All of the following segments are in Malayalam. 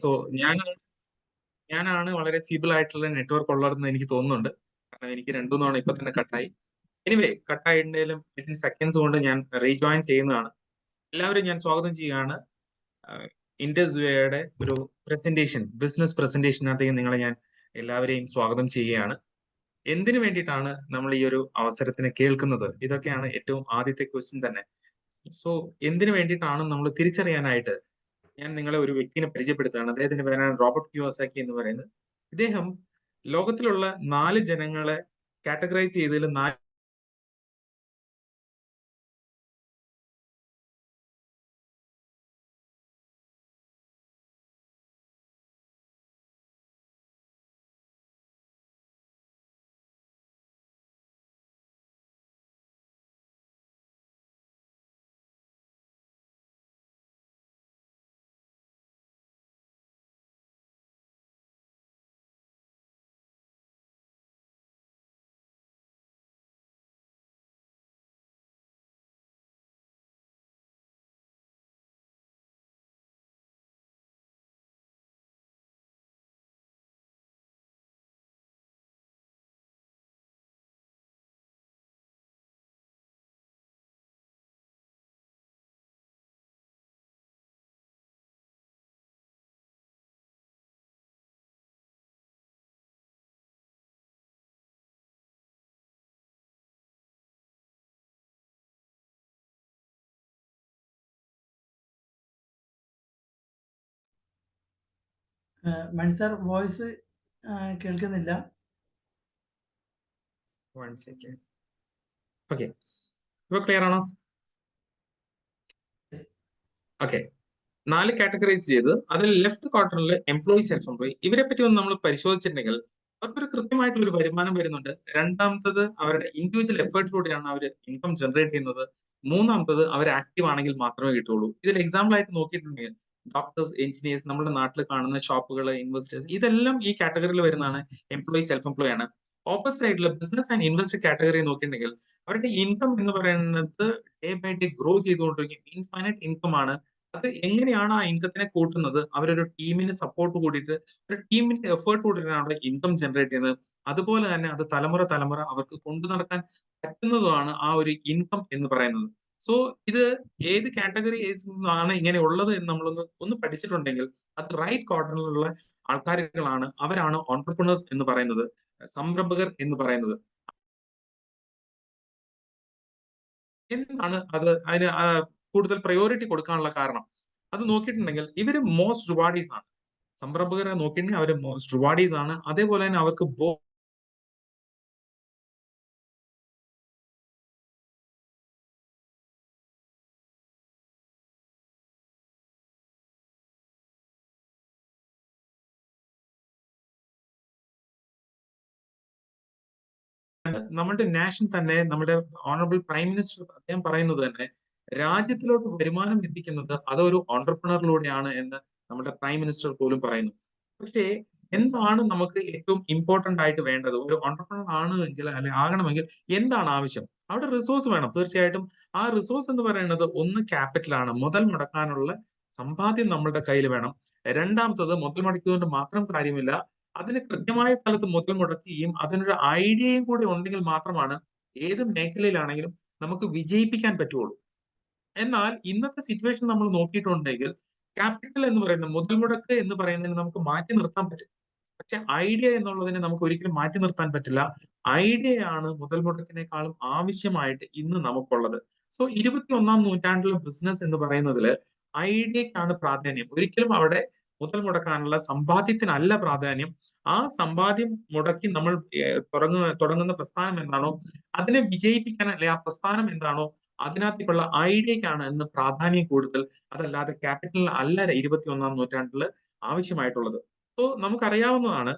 സോ ഞാൻ ഞാനാണ് വളരെ ഫീബിൾ ആയിട്ടുള്ള നെറ്റ്വർക്ക് ഉള്ളതെന്ന് എനിക്ക് തോന്നുന്നുണ്ട്. കാരണം എനിക്ക് രണ്ടു തവണ ഇപ്പൊ തന്നെ കട്ടായി. എനിവേ കട്ടായിട്ടുണ്ടെങ്കിലും വിത്തിൻ സെക്കൻഡ്സ് കൊണ്ട് ഞാൻ റീജോയിൻ ചെയ്യുന്നതാണ്. എല്ലാവരും ഞാൻ സ്വാഗതം ചെയ്യുകയാണ്. ഇൻഡസ്വേയുടെ ഒരു പ്രസന്റേഷൻ, ബിസിനസ് പ്രസന്റേഷനകത്തേക്ക് നിങ്ങളെ ഞാൻ എല്ലാവരെയും സ്വാഗതം ചെയ്യുകയാണ്. എന്തിനു വേണ്ടിയിട്ടാണ് നമ്മൾ ഈ ഒരു അവസരത്തിന് കേൾക്കുന്നത്? ഇതൊക്കെയാണ് ഏറ്റവും ആദ്യത്തെ ക്വസ്റ്റ്യൻ തന്നെ. സോ എന്തിനു വേണ്ടിയിട്ടാണ് നമ്മൾ തിരിച്ചറിയാനായിട്ട് ഞാൻ നിങ്ങളെ ഒരു വ്യക്തിനെ പരിചയപ്പെടുത്തുകയാണ്. അദ്ദേഹത്തിന്റെ പേരാണ് റോബർട്ട് ക്യൂസാക്കി എന്ന് പറയുന്നത്. ഇദ്ദേഹം ലോകത്തിലുള്ള 4 ജനങ്ങളെ കാറ്റഗറൈസ് ചെയ്തതിൽ 4 മണി സാർ വോയിസ് കേൾക്കുന്നില്ല. ഓക്കെ, ഇപ്പൊ ക്ലിയർ ആണോ? ഓക്കെ, 4 കാറ്റഗറൈസ് ചെയ്ത് അതിൽ ലെഫ്റ്റ് ക്വാർട്ടറിൽ എംപ്ലോയി, സെൽഫ് എംപ്ലോയി, ഇവരെ പറ്റി ഒന്ന് നമ്മൾ പരിശോധിച്ചിട്ടുണ്ടെങ്കിൽ അവർക്കൊരു കൃത്യമായിട്ടുള്ള ഒരു വരുമാനം വരുന്നുണ്ട്. രണ്ടാമത്തത് അവരുടെ ഇൻഡിവിജ്വൽ എഫേർട്ടിലൂടെയാണ് അവർ ഇൻകം ജനറേറ്റ് ചെയ്യുന്നത്. മൂന്നാമത്തത് അവർ ആക്റ്റീവ് ആണെങ്കിൽ മാത്രമേ കിട്ടുള്ളൂ. ഇതിൽ എക്സാമ്പിൾ ആയിട്ട് നോക്കിയിട്ടുണ്ടെങ്കിൽ ഡോക്ടേഴ്സ്, എഞ്ചിനീയേഴ്സ്, നമ്മുടെ നാട്ടിൽ കാണുന്ന ഷോപ്പുകൾ, ഇൻവെസ്റ്റേഴ്സ്, ഇതെല്ലാം ഈ കാറ്റഗറിയിൽ വരുന്നതാണ്. എംപ്ലോയി, സെൽഫ് എംപ്ലോയി ആണ്. ഓപ്പോസിറ്റ് സൈഡിൽ ബിസിനസ് ആൻഡ് ഇൻവെസ്റ്റർ കാറ്റഗറി നോക്കിയിട്ടുണ്ടെങ്കിൽ അവരുടെ ഇൻകം എന്ന് പറയുന്നത് ഡേ ബൈ ഡേ ഗ്രോ ചെയ്തുകൊണ്ടിരിക്കും. ഇൻഫൈനൈറ്റ് ഇൻകം ആണ്. അത് എങ്ങനെയാണ് ആ ഇൻകത്തിനെ കൂട്ടുന്നത്? അവരൊരു ടീമിന് സപ്പോർട്ട് കൂടിയിട്ട് ഒരു ടീമിന്റെ എഫേർട്ട് കൂടിയിട്ടാണ് അവിടെ ഇൻകം ജനറേറ്റ് ചെയ്യുന്നത്. അതുപോലെ തന്നെ അത് തലമുറ തലമുറ അവർക്ക് കൊണ്ടു നടക്കാൻ പറ്റുന്നതുമാണ് ആ ഒരു ഇൻകം എന്ന് പറയുന്നത്. സോ ഇത് ഏത് കാറ്റഗറി ആണ് ഇങ്ങനെ ഉള്ളത് എന്ന് നമ്മളൊന്ന് പഠിച്ചിട്ടുണ്ടെങ്കിൽ അത് റൈറ്റ് ക്വാർട്ടറിലുള്ള ആൾക്കാരുകളാണ്. അവരാണ് ഓൺടർപ്രണേഴ്സ് എന്ന് പറയുന്നത്, സംരംഭകർ എന്ന് പറയുന്നത്. എന്താണ് അത് അതിന് കൂടുതൽ പ്രയോറിറ്റി കൊടുക്കാനുള്ള കാരണം? അത് നോക്കിയിട്ടുണ്ടെങ്കിൽ ഇവര് മോസ്റ്റ് റിവാർഡീസ് ആണ്. സംരംഭകരെ നോക്കിയിട്ടുണ്ടെങ്കിൽ അവര് മോസ്റ്റ് റിവാർഡീസ് ആണ്. അതേപോലെ തന്നെ അവർക്ക് നമ്മുടെ നാഷൻ തന്നെ, നമ്മുടെ ഓണറബിൾ പ്രൈം മിനിസ്റ്റർ അദ്ദേഹം പറയുന്നത് തന്നെ രാജ്യത്തിലോട്ട് വരുമാനം എത്തിക്കുന്നത് അതൊരു ഓണ്ടർപ്രണറിലൂടെയാണ് എന്ന് നമ്മുടെ പ്രൈം മിനിസ്റ്റർ പോലും പറയുന്നു. പക്ഷേ എന്താണ് നമുക്ക് ഏറ്റവും ഇമ്പോർട്ടന്റ് ആയിട്ട് വേണ്ടത്? ഒരു ഓണ്ടർപ്രണർ ആണെങ്കിൽ അല്ലെ ആകണമെങ്കിൽ എന്താണ് ആവശ്യം? അവിടെ റിസോഴ്സ് വേണം തീർച്ചയായിട്ടും. ആ റിസോഴ്സ് എന്ന് പറയുന്നത് ഒന്ന് ക്യാപിറ്റൽ ആണ്. മുതൽ മുടക്കാനുള്ള സമ്പാദ്യം നമ്മളുടെ കയ്യിൽ വേണം. രണ്ടാമത്തത് മുതൽ മുടക്കിയതുകൊണ്ട് മാത്രം കാര്യമില്ല, അതിന് കൃത്യമായ സ്ഥലത്ത് മുതൽ മുടക്കുകയും അതിനൊരു ഐഡിയയും കൂടി ഉണ്ടെങ്കിൽ മാത്രമാണ് ഏത് മേഖലയിലാണെങ്കിലും നമുക്ക് വിജയിപ്പിക്കാൻ പറ്റുള്ളൂ. എന്നാൽ ഇന്നത്തെ സിറ്റുവേഷൻ നമ്മൾ നോക്കിയിട്ടുണ്ടെങ്കിൽ ക്യാപിറ്റൽ എന്ന് പറയുന്നത്, മുതൽ മുടക്ക് എന്ന് പറയുന്നതിന് നമുക്ക് മാറ്റി നിർത്താൻ പറ്റും. പക്ഷെ ഐഡിയ എന്നുള്ളതിനെ നമുക്ക് ഒരിക്കലും മാറ്റി നിർത്താൻ പറ്റില്ല. ഐഡിയയാണ് മുതൽ മുടക്കിനേക്കാളും ആവശ്യമായിട്ട് ഇന്ന് നമുക്കുള്ളത്. സോ 21-ാം നൂറ്റാണ്ടിലെ ബിസിനസ് എന്ന് പറയുന്നതിൽ ഐഡിയക്കാണ് പ്രാധാന്യം. ഒരിക്കലും അവിടെ മുതൽ മുടക്കാനുള്ള സമ്പാദ്യത്തിനല്ല പ്രാധാന്യം. ആ സമ്പാദ്യം മുടക്കി നമ്മൾ തുടങ്ങുന്ന പ്രസ്ഥാനം എന്താണോ അതിനെ വിജയിപ്പിക്കാൻ, അല്ലെ ആ പ്രസ്ഥാനം എന്താണോ അതിനകത്തേക്കുള്ള ഐഡിയക്കാണ് ഇന്ന് പ്രാധാന്യം കൂടുതൽ. അതല്ലാതെ ക്യാപിറ്റലിന് അല്ല 21-ാം നൂറ്റാണ്ടില് ആവശ്യമായിട്ടുള്ളത്. സോ നമുക്കറിയാവുന്നതാണ്,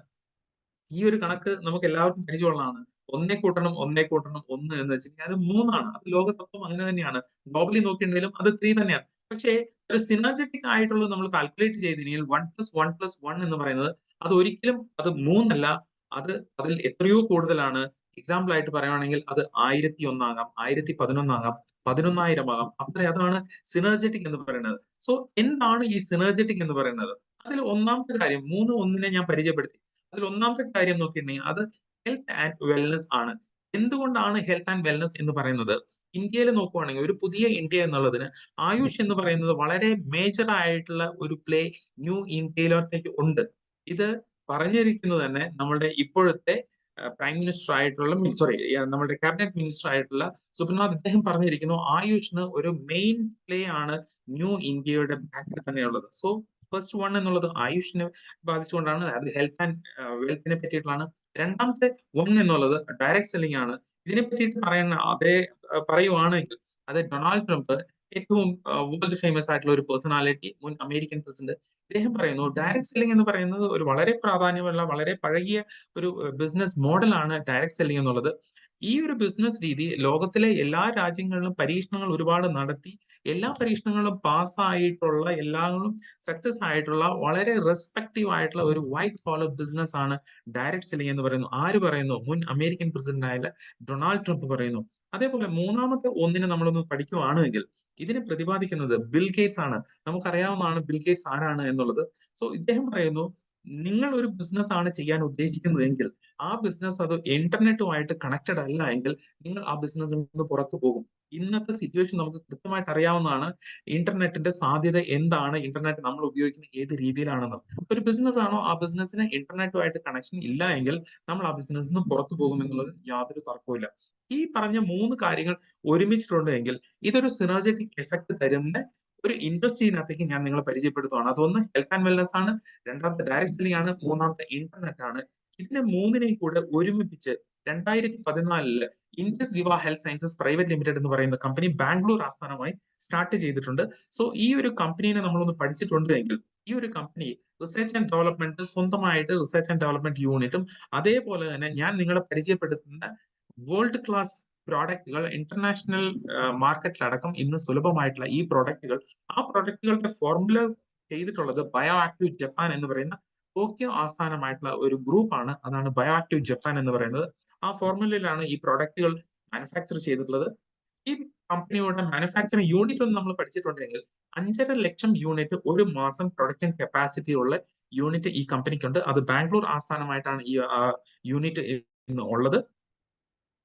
ഈ ഒരു കണക്ക് നമുക്ക് എല്ലാവർക്കും പരിചയമുള്ളതാണ്. ഒന്നേ കൂട്ടണം ഒന്നേ കൂട്ടണം ഒന്ന് എന്ന് വെച്ചിട്ടുണ്ടെങ്കിൽ അത് 3 ആണ്. അത് ലോകതത്വം അങ്ങനെ തന്നെയാണ്. ഗ്ലോബലി നോക്കിയിട്ടുണ്ടെങ്കിലും അത് 3 തന്നെയാണ്. പക്ഷേ ഒരു സിനർജറ്റിക് ആയിട്ടുള്ളത് നമ്മൾ കാൽക്കുലേറ്റ് ചെയ്ത് കഴിഞ്ഞാൽ 1+1+1 എന്ന് പറയുന്നത് അത് ഒരിക്കലും അത് 3 അല്ല, അത് അതിൽ എത്രയോ കൂടുതലാണ്. എക്സാമ്പിൾ ആയിട്ട് പറയുവാണെങ്കിൽ അത് 1001 ആകാം, 1011 ആകാം, 11,000 ആകാം. അതാണ് സിനർജറ്റിക് എന്ന് പറയുന്നത്. സോ എന്താണ് ഈ സിനർജറ്റിക് എന്ന് പറയുന്നത്? അതിൽ ഒന്നാമത്തെ കാര്യം 3 ഞാൻ പരിചയപ്പെടുത്തി. അതിൽ ഒന്നാമത്തെ കാര്യം നോക്കിയിട്ടുണ്ടെങ്കിൽ അത് ഹെൽത്ത് ആൻഡ് വെൽനസ് ആണ്. എന്തുകൊണ്ടാണ് ഹെൽത്ത് ആൻഡ് വെൽനസ് എന്ന് പറയുന്നത്? ഇന്ത്യയിൽ നോക്കുവാണെങ്കിൽ ഒരു പുതിയ ഇന്ത്യ എന്നുള്ളതിന് ആയുഷ് എന്ന് പറയുന്നത് വളരെ മേജർ ആയിട്ടുള്ള ഒരു പ്ലേ ന്യൂ ഇന്ത്യയിലേക്ക് ഉണ്ട്. ഇത് പറഞ്ഞിരിക്കുന്നത് തന്നെ നമ്മുടെ ഇപ്പോഴത്തെ പ്രൈം മിനിസ്റ്റർ ആയിട്ടുള്ള നമ്മുടെ ക്യാബിനറ്റ് മിനിസ്റ്റർ ആയിട്ടുള്ള സുപ്രനാഥ് ഇദ്ദേഹം പറഞ്ഞിരിക്കുന്നു ആയുഷിന് ഒരു മെയിൻ പ്ലേ ആണ് ന്യൂ ഇന്ത്യയുടെ ബാക്കിൽ തന്നെയുള്ളത്. സോ ഫസ്റ്റ് വൺ എന്നുള്ളത് ആയുഷിനെ ബാധിച്ചുകൊണ്ടാണ്, അത് ഹെൽത്ത് ആൻഡ് വെൽത്തിനെ പറ്റിയിട്ടുള്ളതാണ്. രണ്ടാമത്തെ വൺ എന്നുള്ളത് ഡയറക്ട് സെല്ലിംഗ് ആണ്. ഇതിനെ പറ്റിയിട്ട് പറയുവാണെങ്കിൽ അത് ഡൊണാൾഡ് ട്രംപ് ഏറ്റവും വേൾഡ് ഫേമസ് ആയിട്ടുള്ള ഒരു പേഴ്സണാലിറ്റി, മുൻ അമേരിക്കൻ പ്രസിഡന്റ്, ഇദ്ദേഹം പറയുന്നു ഡയറക്ട് സെല്ലിംഗ് എന്ന് പറയുന്നത് ഒരു വളരെ പ്രാധാന്യമുള്ള വളരെ പഴകിയ ഒരു ബിസിനസ് മോഡലാണ് ഡയറക്ട് സെല്ലിംഗ് എന്നുള്ളത്. ഈ ഒരു ബിസിനസ് രീതി ലോകത്തിലെ എല്ലാ രാജ്യങ്ങളിലും പരീക്ഷണങ്ങൾ ഒരുപാട് നടത്തി എല്ലാ പരീക്ഷണങ്ങളും പാസ്സായിട്ടുള്ള എല്ലാവരും സക്സസ് ആയിട്ടുള്ള വളരെ റെസ്പെക്റ്റീവ് ആയിട്ടുള്ള ഒരു വൈറ്റ് കോളർ ബിസിനസ് ആണ് ഡയറക്ട് സെല്ലിംഗ് എന്ന് പറയുന്നു. ആര് പറയുന്നു? മുൻ അമേരിക്കൻ പ്രസിഡന്റ് ആയ ഡൊണാൾഡ് ട്രംപ് പറയുന്നു. അതേപോലെ മൂന്നാമത്തെ ഒന്നിനെ നമ്മളൊന്ന് പഠിക്കുകയാണെങ്കിൽ ഇതിനെ പ്രതിപാദിക്കുന്നത് ബിൽ ഗേറ്റ്സ് ആണ്. നമുക്കറിയാവുന്നതാണ് ബിൽ ഗേറ്റ്സ് ആരാണ് എന്നുള്ളത്. സോ ഇദ്ദേഹം പറയുന്നു നിങ്ങൾ ഒരു ബിസിനസ് ആണ് ചെയ്യാൻ ഉദ്ദേശിക്കുന്നതെങ്കിൽ ആ ബിസിനസ് അത് ഇന്റർനെറ്റുമായിട്ട് കണക്റ്റഡ് അല്ല എങ്കിൽ നിങ്ങൾ ആ ബിസിനസ്സിൽ നിന്ന് പുറത്തു പോകും. ഇന്നത്തെ സിറ്റുവേഷൻ നമുക്ക് കൃത്യമായിട്ട് അറിയാവുന്നതാണ്. ഇന്റർനെറ്റിന്റെ സാധ്യത എന്താണ്, ഇന്റർനെറ്റ് നമ്മൾ ഉപയോഗിക്കുന്ന ഏത് രീതിയിലാണെന്ന്. ഒരു ബിസിനസ് ആണോ ആ ബിസിനസ്സിന് ഇന്റർനെറ്റുമായിട്ട് കണക്ഷൻ ഇല്ല എങ്കിൽ നമ്മൾ ആ ബിസിനസ്സിൽ നിന്ന് പുറത്തു പോകും എന്നുള്ളത് യാതൊരു തർക്കവുമില്ല. ഈ പറഞ്ഞ 3 കാര്യങ്ങൾ ഒരുമിച്ചിട്ടുണ്ടെങ്കിൽ ഇതൊരു സിനർജറ്റിക് എഫക്ട് തരുന്ന ഒരു ഇൻഡസ്ട്രീനകത്തേക്ക് ഞാൻ നിങ്ങളെ പരിചയപ്പെടുത്തുകയാണ്. അതൊന്ന് ഹെൽത്ത് ആൻഡ് വെൽനസ് ആണ്, രണ്ടാമത്തെ ഡയറക്ട് സെല്ലിംഗ് ആണ്, മൂന്നാമത്തെ ഇന്റർനെറ്റ് ആണ്. ഇതിനെ മൂന്നിനെയും കൂടെ ഒരുമിപ്പിച്ച് 2014 ഇൻഡസ് വിവ ഹെൽത്ത് സയൻസസ് പ്രൈവറ്റ് ലിമിറ്റഡ് എന്ന് പറയുന്ന കമ്പനി ബാംഗ്ലൂർ ആസ്ഥാനമായി സ്റ്റാർട്ട് ചെയ്തിട്ടുണ്ട്. സോ ഈ ഒരു കമ്പനീനെ നമ്മളൊന്ന് പഠിച്ചിട്ടുണ്ട് എങ്കിൽ ഈ ഒരു കമ്പനി റിസർച്ച് ആൻഡ് ഡെവലപ്മെന്റ് സ്വന്തമായിട്ട് റിസർച്ച് ആൻഡ് ഡെവലപ്മെന്റ് യൂണിറ്റും അതേപോലെ തന്നെ ഞാൻ നിങ്ങളെ പരിചയപ്പെടുത്തുന്ന വേൾഡ് ക്ലാസ് പ്രോഡക്റ്റുകൾ ഇന്റർനാഷണൽ മാർക്കറ്റിലടക്കം ഇന്ന് സുലഭമായിട്ടുള്ള ഈ പ്രോഡക്റ്റുകൾ, ആ പ്രോഡക്റ്റുകളുടെ ഫോർമുല ചെയ്തിട്ടുള്ളത് ബയോ ആക്റ്റീവ് ജപ്പാൻ എന്ന് പറയുന്ന ടോക്കിയോ ആസ്ഥാനമായിട്ടുള്ള ഒരു ഗ്രൂപ്പാണ്. അതാണ് ബയോ ആക്റ്റീവ് ജപ്പാൻ എന്ന് പറയുന്നത്. ആ ഫോർമുലയിലാണ് ഈ പ്രോഡക്റ്റുകൾ മാനുഫാക്ചർ ചെയ്തിട്ടുള്ളത്. ഈ കമ്പനിയുടെ മാനുഫാക്ചറിംഗ് യൂണിറ്റ് ഒന്ന് നമ്മൾ പഠിച്ചിട്ടുണ്ടെങ്കിൽ 5.5 ലക്ഷം യൂണിറ്റ് ഒരു മാസം പ്രൊഡക്ഷൻ കപ്പാസിറ്റി ഉള്ള യൂണിറ്റ് ഈ കമ്പനിക്കുണ്ട്. അത് ബാംഗ്ലൂർ ആസ്ഥാനമായിട്ടാണ് ഈ യൂണിറ്റ് ഇന്ന് ഉള്ളത്.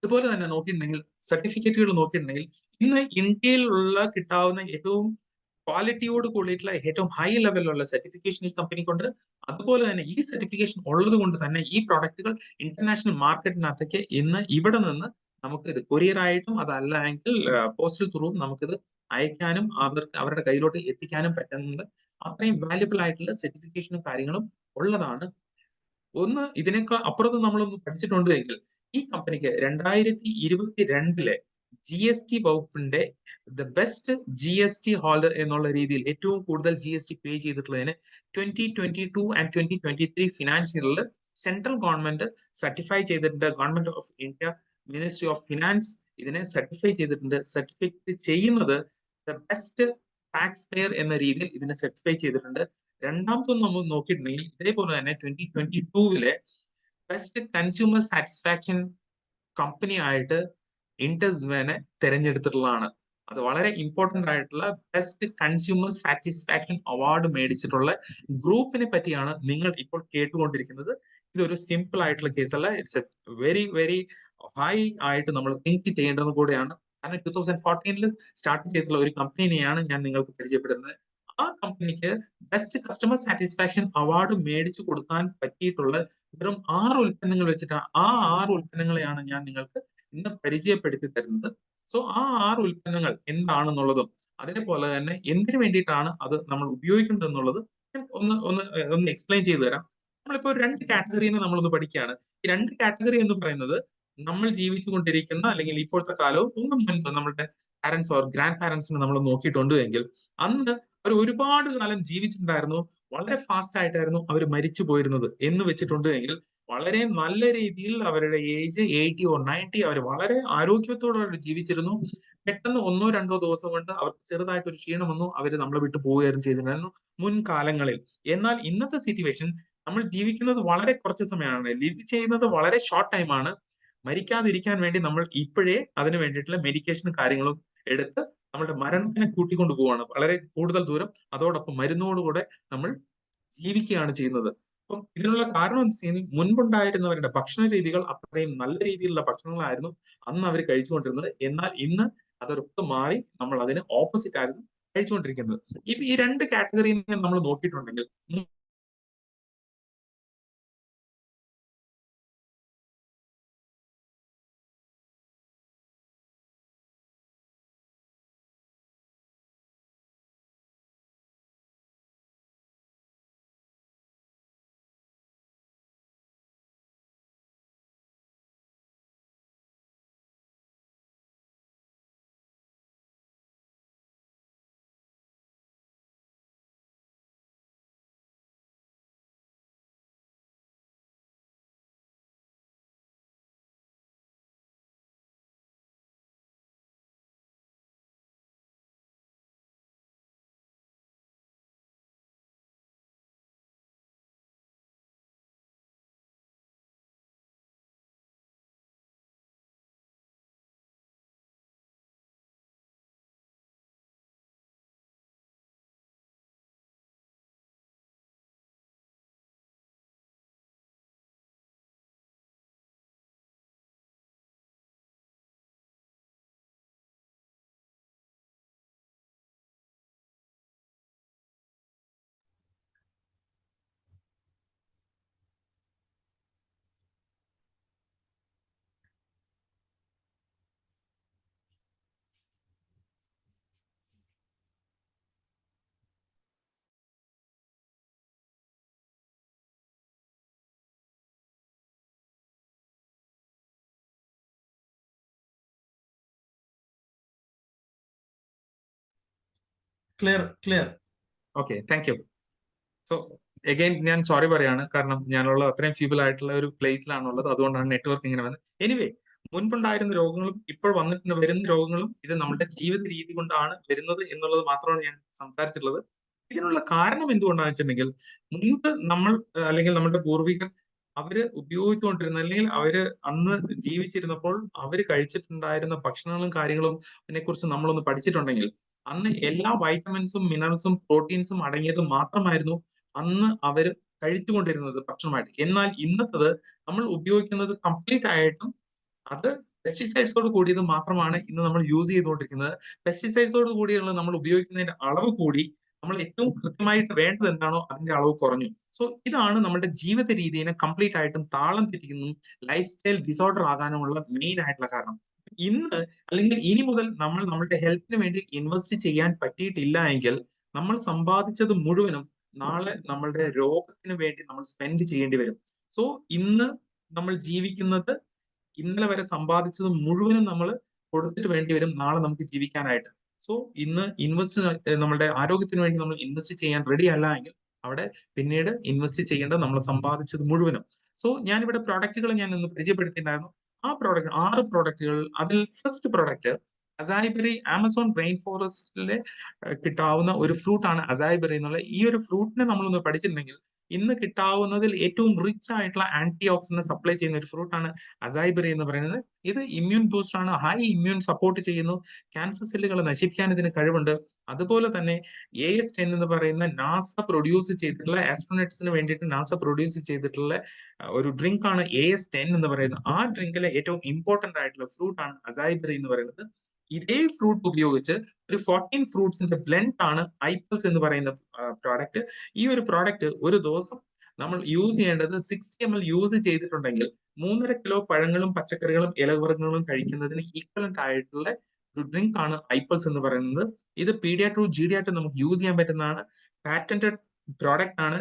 അതുപോലെ തന്നെ നോക്കിയിട്ടുണ്ടെങ്കിൽ സർട്ടിഫിക്കറ്റുകൾ നോക്കിയിട്ടുണ്ടെങ്കിൽ ഇന്ന് ഇന്ത്യയിലുള്ള കിട്ടാവുന്ന ഏറ്റവും ക്വാളിറ്റിയോട് കൂടിയിട്ടുള്ള ഏറ്റവും ഹൈ ലെവലിലുള്ള സർട്ടിഫിക്കേഷൻ ഈ കമ്പനിക്കുണ്ട്. അതുപോലെ തന്നെ ഈ സർട്ടിഫിക്കേഷൻ ഉള്ളത് കൊണ്ട് തന്നെ ഈ പ്രോഡക്റ്റുകൾ ഇന്റർനാഷണൽ മാർക്കറ്റിനകത്തേക്ക് ഇന്ന് ഇവിടെ നിന്ന് നമുക്ക് ഇത് കൊറിയർ ആയിട്ടും അതല്ല എങ്കിൽ പോസ്റ്റൽ ത്രൂവും നമുക്കിത് അയക്കാനും അവരുടെ കയ്യിലോട്ട് എത്തിക്കാനും പറ്റുന്നത്. അത്രയും വാല്യുബിൾ ആയിട്ടുള്ള സർട്ടിഫിക്കേഷനും കാര്യങ്ങളും ഉള്ളതാണ്. ഒന്ന് ഇതിനേക്കാൾ അപ്പുറത്ത് നമ്മളൊന്ന് പഠിച്ചിട്ടുണ്ട് എങ്കിൽ ഈ കമ്പനിക്ക് 2022 GST വകുപ്പിന്റെ ദ ബെസ്റ്റ് GST ഹോൾഡർ എന്നുള്ള രീതിയിൽ ഏറ്റവും കൂടുതൽ GST പേ ചെയ്തിട്ടുള്ളതിന് 2022 ആൻഡ് 2023 ഫിനാൻഷ്യലിൽ സെൻട്രൽ ഗവൺമെന്റ് സർട്ടിഫൈ ചെയ്തിട്ടുണ്ട്. Government of India ministry of finance ഇതിനെ സർട്ടിഫൈ ചെയ്തിട്ടുണ്ട്. സർട്ടിഫൈ ചെയ്യുന്നത് ദ ബെസ്റ്റ് ടാക്സ് പെയർ എന്ന രീതിയിൽ ഇതിനെ സർട്ടിഫൈ ചെയ്തിട്ടുണ്ട്. രണ്ടാമതൊന്നും നമ്മൾ നോക്കിയിട്ടുണ്ടെങ്കിൽ ഇതേപോലെ തന്നെ 2022 ബെസ്റ്റ് കൺസ്യൂമർ സാറ്റിസ്ഫാക്ഷൻ കമ്പനി ആയിട്ട് ഇൻഡസ്വേനെ തെരഞ്ഞെടുത്തിട്ടുള്ളതാണ്. അത് വളരെ ഇമ്പോർട്ടന്റ് ആയിട്ടുള്ള ബെസ്റ്റ് കൺസ്യൂമർ സാറ്റിസ്ഫാക്ഷൻ അവാർഡ് മേടിച്ചിട്ടുള്ള ഗ്രൂപ്പിനെ പറ്റിയാണ് നിങ്ങൾ ഇപ്പോൾ കേട്ടുകൊണ്ടിരിക്കുന്നത്. ഇതൊരു സിമ്പിൾ ആയിട്ടുള്ള കേസല്ല. It's a very very high ആയിട്ട് നമ്മൾ തിങ്ക് ചെയ്യേണ്ടത് കൂടെയാണ്. കാരണം 2014 സ്റ്റാർട്ട് ചെയ്തിട്ടുള്ള ഒരു കമ്പനിയെയാണ് ഞാൻ നിങ്ങൾക്ക് പരിചയപ്പെടുന്നത്. ആ കമ്പനിക്ക് ബെസ്റ്റ് കസ്റ്റമർ സാറ്റിസ്ഫാക്ഷൻ അവാർഡ് മേടിച്ചു കൊടുക്കാൻ പറ്റിയിട്ടുള്ള വെറും 6 ഉൽപ്പന്നങ്ങൾ വെച്ചിട്ട് ആ 6 ഉൽപ്പന്നങ്ങളെയാണ് ഞാൻ നിങ്ങൾക്ക് ഇന്ന് പരിചയപ്പെടുത്തി തരുന്നത്. സോ ആ 6 ഉൽപ്പന്നങ്ങൾ എന്താണെന്നുള്ളതും അതേപോലെ തന്നെ എന്തിനു വേണ്ടിയിട്ടാണ് അത് നമ്മൾ ഉപയോഗിക്കുന്നത് എന്നുള്ളത് ഒന്ന് എക്സ്പ്ലെയിൻ ചെയ്തു തരാം. നമ്മളിപ്പോ 2 കാറ്റഗറിനെ നമ്മളൊന്ന് പഠിക്കുകയാണ്. ഈ 2 കാറ്റഗറി എന്ന് പറയുന്നത് നമ്മൾ ജീവിച്ചുകൊണ്ടിരിക്കുന്ന അല്ലെങ്കിൽ ഇപ്പോഴത്തെ കാലവും ഒന്നും മുൻപ് നമ്മുടെ പാരന്റ്സ് ഓർ ഗ്രാൻഡ് പാരന്റ്സിനെ നമ്മൾ നോക്കിയിട്ടുണ്ട് എങ്കിൽ അന്ന് അവർ ഒരുപാട് കാലം ജീവിച്ചിട്ടുണ്ടായിരുന്നു. വളരെ ഫാസ്റ്റ് ആയിട്ടായിരുന്നു അവർ മരിച്ചു പോയിരുന്നത് എന്ന് വെച്ചിട്ടുണ്ട് എങ്കിൽ വളരെ നല്ല രീതിയിൽ അവരുടെ ഏജ് 80 ഓർ 90 അവർ വളരെ ആരോഗ്യത്തോടെ ജീവിച്ചിരുന്നു. പെട്ടെന്ന് 1-2 ദിവസം കൊണ്ട് അവർക്ക് ചെറുതായിട്ട് ഒരു ക്ഷീണം വന്നു, അവർ നമ്മളെ വിട്ടു പോവുകയായിരുന്നു ചെയ്തിട്ടുണ്ടായിരുന്നു മുൻകാലങ്ങളിൽ. എന്നാൽ ഇന്നത്തെ സിറ്റുവേഷൻ നമ്മൾ ജീവിക്കുന്നത് വളരെ കുറച്ച് സമയമാണ്, ലിവ് ചെയ്യുന്നത് വളരെ ഷോർട്ട് ടൈമാണ്. മരിക്കാതിരിക്കാൻ വേണ്ടി നമ്മൾ ഇപ്പോഴേ അതിന് വേണ്ടിയിട്ടുള്ള മെഡിക്കേഷനും കാര്യങ്ങളും എടുത്ത് നമ്മുടെ മരണത്തിനെ കൂട്ടിക്കൊണ്ടു പോവാണ് വളരെ കൂടുതൽ ദൂരം. അതോടൊപ്പം മരുന്നോടുകൂടെ നമ്മൾ ജീവിക്കുകയാണ് ചെയ്യുന്നത്. അപ്പം ഇതിനുള്ള കാരണം എന്ന് വെച്ച് കഴിഞ്ഞാൽ മുൻപുണ്ടായിരുന്നവരുടെ ഭക്ഷണ രീതികൾ അത്രയും നല്ല രീതിയിലുള്ള ഭക്ഷണങ്ങളായിരുന്നു അന്ന് അവർ കഴിച്ചുകൊണ്ടിരുന്നത്. എന്നാൽ ഇന്ന് അതൊക്കെ മാറി നമ്മൾ അതിന് ഓപ്പോസിറ്റ് ആയിരുന്നു കഴിച്ചുകൊണ്ടിരിക്കുന്നത്. ഇപ്പൊ ഈ രണ്ട് കാറ്റഗറിനെ നമ്മൾ നോക്കിയിട്ടുണ്ടെങ്കിൽ clear. Okay, thank you. So again ഞാൻ സോറി പറയാണ്, കാരണം ഞാനുള്ളത് അത്രയും ഫീബിൾ ആയിട്ടുള്ള ഒരു പ്ലേസിലാണുള്ളത്, അതുകൊണ്ടാണ് നെറ്റ്വർക്ക് ഇങ്ങനെ വന്നത്. എനിവേ, മുൻപുണ്ടായിരുന്ന രോഗങ്ങളും ഇപ്പോൾ വന്നിട്ട് വരുന്ന രോഗങ്ങളും ഇത് നമ്മുടെ ജീവിത രീതി കൊണ്ടാണ് വരുന്നത് എന്നുള്ളത് മാത്രമാണ് ഞാൻ സംസാരിച്ചിട്ടുള്ളത്. ഇതിനുള്ള കാരണം എന്തുകൊണ്ടാണെന്ന് വെച്ചിട്ടുണ്ടെങ്കിൽ മുൻപ് നമ്മൾ അല്ലെങ്കിൽ നമ്മുടെ പൂർവികർ അവര് ഉപയോഗിച്ചുകൊണ്ടിരുന്ന അല്ലെങ്കിൽ അവര് അന്ന് ജീവിച്ചിരുന്നപ്പോൾ അവര് കഴിച്ചിട്ടുണ്ടായിരുന്ന ഭക്ഷണങ്ങളും കാര്യങ്ങളും അതിനെക്കുറിച്ച് നമ്മളൊന്ന് പഠിച്ചിട്ടുണ്ടെങ്കിൽ അന്ന് എല്ലാ വൈറ്റമിൻസും മിനറൽസും പ്രോട്ടീൻസും അടങ്ങിയത് മാത്രമായിരുന്നു അന്ന് അവർ കഴിച്ചുകൊണ്ടിരുന്നത് ഭക്ഷണമായിട്ട്. എന്നാൽ ഇന്നത്തത് നമ്മൾ ഉപയോഗിക്കുന്നത് കംപ്ലീറ്റ് ആയിട്ടും അത് പെസ്റ്റിസൈഡ്സോട് കൂടിയത് മാത്രമാണ് ഇന്ന് നമ്മൾ യൂസ് ചെയ്തുകൊണ്ടിരിക്കുന്നത്. പെസ്റ്റിസൈഡ്സോട് കൂടിയുള്ള നമ്മൾ ഉപയോഗിക്കുന്നതിന്റെ അളവ് കൂടി, നമ്മൾ ഏറ്റവും കൃത്യമായിട്ട് വേണ്ടത് എന്താണോ അതിന്റെ അളവ് കുറഞ്ഞു. സോ ഇതാണ് നമ്മുടെ ജീവിത രീതിയെ കംപ്ലീറ്റ് ആയിട്ടും താളം തെറ്റിക്കുന്നതും ലൈഫ് സ്റ്റൈൽ ഡിസോർഡർ ആകാനുമുള്ള മെയിൻ ആയിട്ടുള്ള കാരണം. ഇന്ന് അല്ലെങ്കിൽ ഇനി മുതൽ നമ്മൾ നമ്മുടെ ഹെൽത്തിന് വേണ്ടി ഇൻവെസ്റ്റ് ചെയ്യാൻ പറ്റിയിട്ടില്ല എങ്കിൽ നമ്മൾ സമ്പാദിച്ചത് മുഴുവനും നാളെ നമ്മളുടെ രോഗത്തിന് വേണ്ടി നമ്മൾ സ്പെൻഡ് ചെയ്യേണ്ടി വരും. സോ ഇന്ന് നമ്മൾ ജീവിക്കുന്നത് ഇന്നലെ വരെ സമ്പാദിച്ചത് മുഴുവനും നമ്മൾ കൊടുത്തിട്ട് വേണ്ടി വരും നാളെ നമുക്ക് ജീവിക്കാനായിട്ട്. സോ ഇന്ന് നമ്മുടെ ആരോഗ്യത്തിന് വേണ്ടി നമ്മൾ ഇൻവെസ്റ്റ് ചെയ്യാൻ റെഡി അല്ല എങ്കിൽ അവിടെ പിന്നീട് ഇൻവെസ്റ്റ് ചെയ്യേണ്ടത് നമ്മൾ സമ്പാദിച്ചത് മുഴുവനും. സോ ഞാനിവിടെ പ്രോഡക്റ്റുകൾ ഞാൻ ഇന്ന് പരിചയപ്പെടുത്തിയിട്ടുണ്ടായിരുന്നു. ആ പ്രോഡക്റ്റ് 6 പ്രോഡക്റ്റുകൾ, അതിൽ first product acai berry, Amazon rain ഫോറസ്റ്റിലെ കിട്ടാവുന്ന ഒരു ഫ്രൂട്ട് ആണ് അസൈബെറി എന്നുള്ള. ഈ ഒരു ഫ്രൂട്ടിനെ നമ്മളൊന്ന് പഠിച്ചിട്ടുണ്ടെങ്കിൽ ഇന്ന് കിട്ടാവുന്നതിൽ ഏറ്റവും റിച്ച് ആയിട്ടുള്ള ആന്റി ഓക്സിഡന്റ് സപ്ലൈ ചെയ്യുന്ന ഒരു ഫ്രൂട്ട് ആണ് അസൈബെറി എന്ന് പറയുന്നത്. ഇത് ഇമ്മ്യൂൺ ബൂസ്റ്റർ ആണ്, ഹൈ ഇമ്മ്യൂൺ സപ്പോർട്ട് ചെയ്യുന്നു, ക്യാൻസർ സെല്ലുകൾ നശിപ്പിക്കാൻ ഇതിന് കഴിവുണ്ട്. അതുപോലെ തന്നെ AS10 എന്ന് പറയുന്ന നാസ പ്രൊഡ്യൂസ് ചെയ്തിട്ടുള്ള ആസ്ട്രോനട്സിന് വേണ്ടിയിട്ട് നാസ പ്രൊഡ്യൂസ് ചെയ്തിട്ടുള്ള ഒരു ഡ്രിങ്ക് ആണ് AS10 എന്ന് പറയുന്നത്. ആ ഡ്രിങ്കിലെ ഏറ്റവും ഇമ്പോർട്ടന്റ് ആയിട്ടുള്ള ഫ്രൂട്ട് ആണ് അസൈബെറി എന്ന് പറയുന്നത്. ഇതേ ഫ്രൂട്ട് ഉപയോഗിച്ച് ഒരു 14 ഫ്രൂട്ട്സിന്റെ ബ്ലെൻഡ് ആണ് ഐപ്പൽസ് എന്ന് പറയുന്ന പ്രോഡക്റ്റ്. ഈ ഒരു പ്രോഡക്റ്റ് ഒരു ദിവസം നമ്മൾ യൂസ് ചെയ്യേണ്ടത് 60 ml യൂസ് ചെയ്തിട്ടുണ്ടെങ്കിൽ 3.5 കിലോ പഴങ്ങളും പച്ചക്കറികളും ഇലവർഗ്ഗങ്ങളും കഴിക്കുന്നതിന് ഈക്വലന്റ് ആയിട്ടുള്ള ഒരു ഡ്രിങ്ക് ആണ് ഐപ്പൽസ് എന്ന് പറയുന്നത്. ഇത് പീഡിയാട്രും GD നമുക്ക് യൂസ് ചെയ്യാൻ പറ്റുന്നതാണ്. പാറ്റന്റഡ് പ്രോഡക്റ്റ് ആണ്.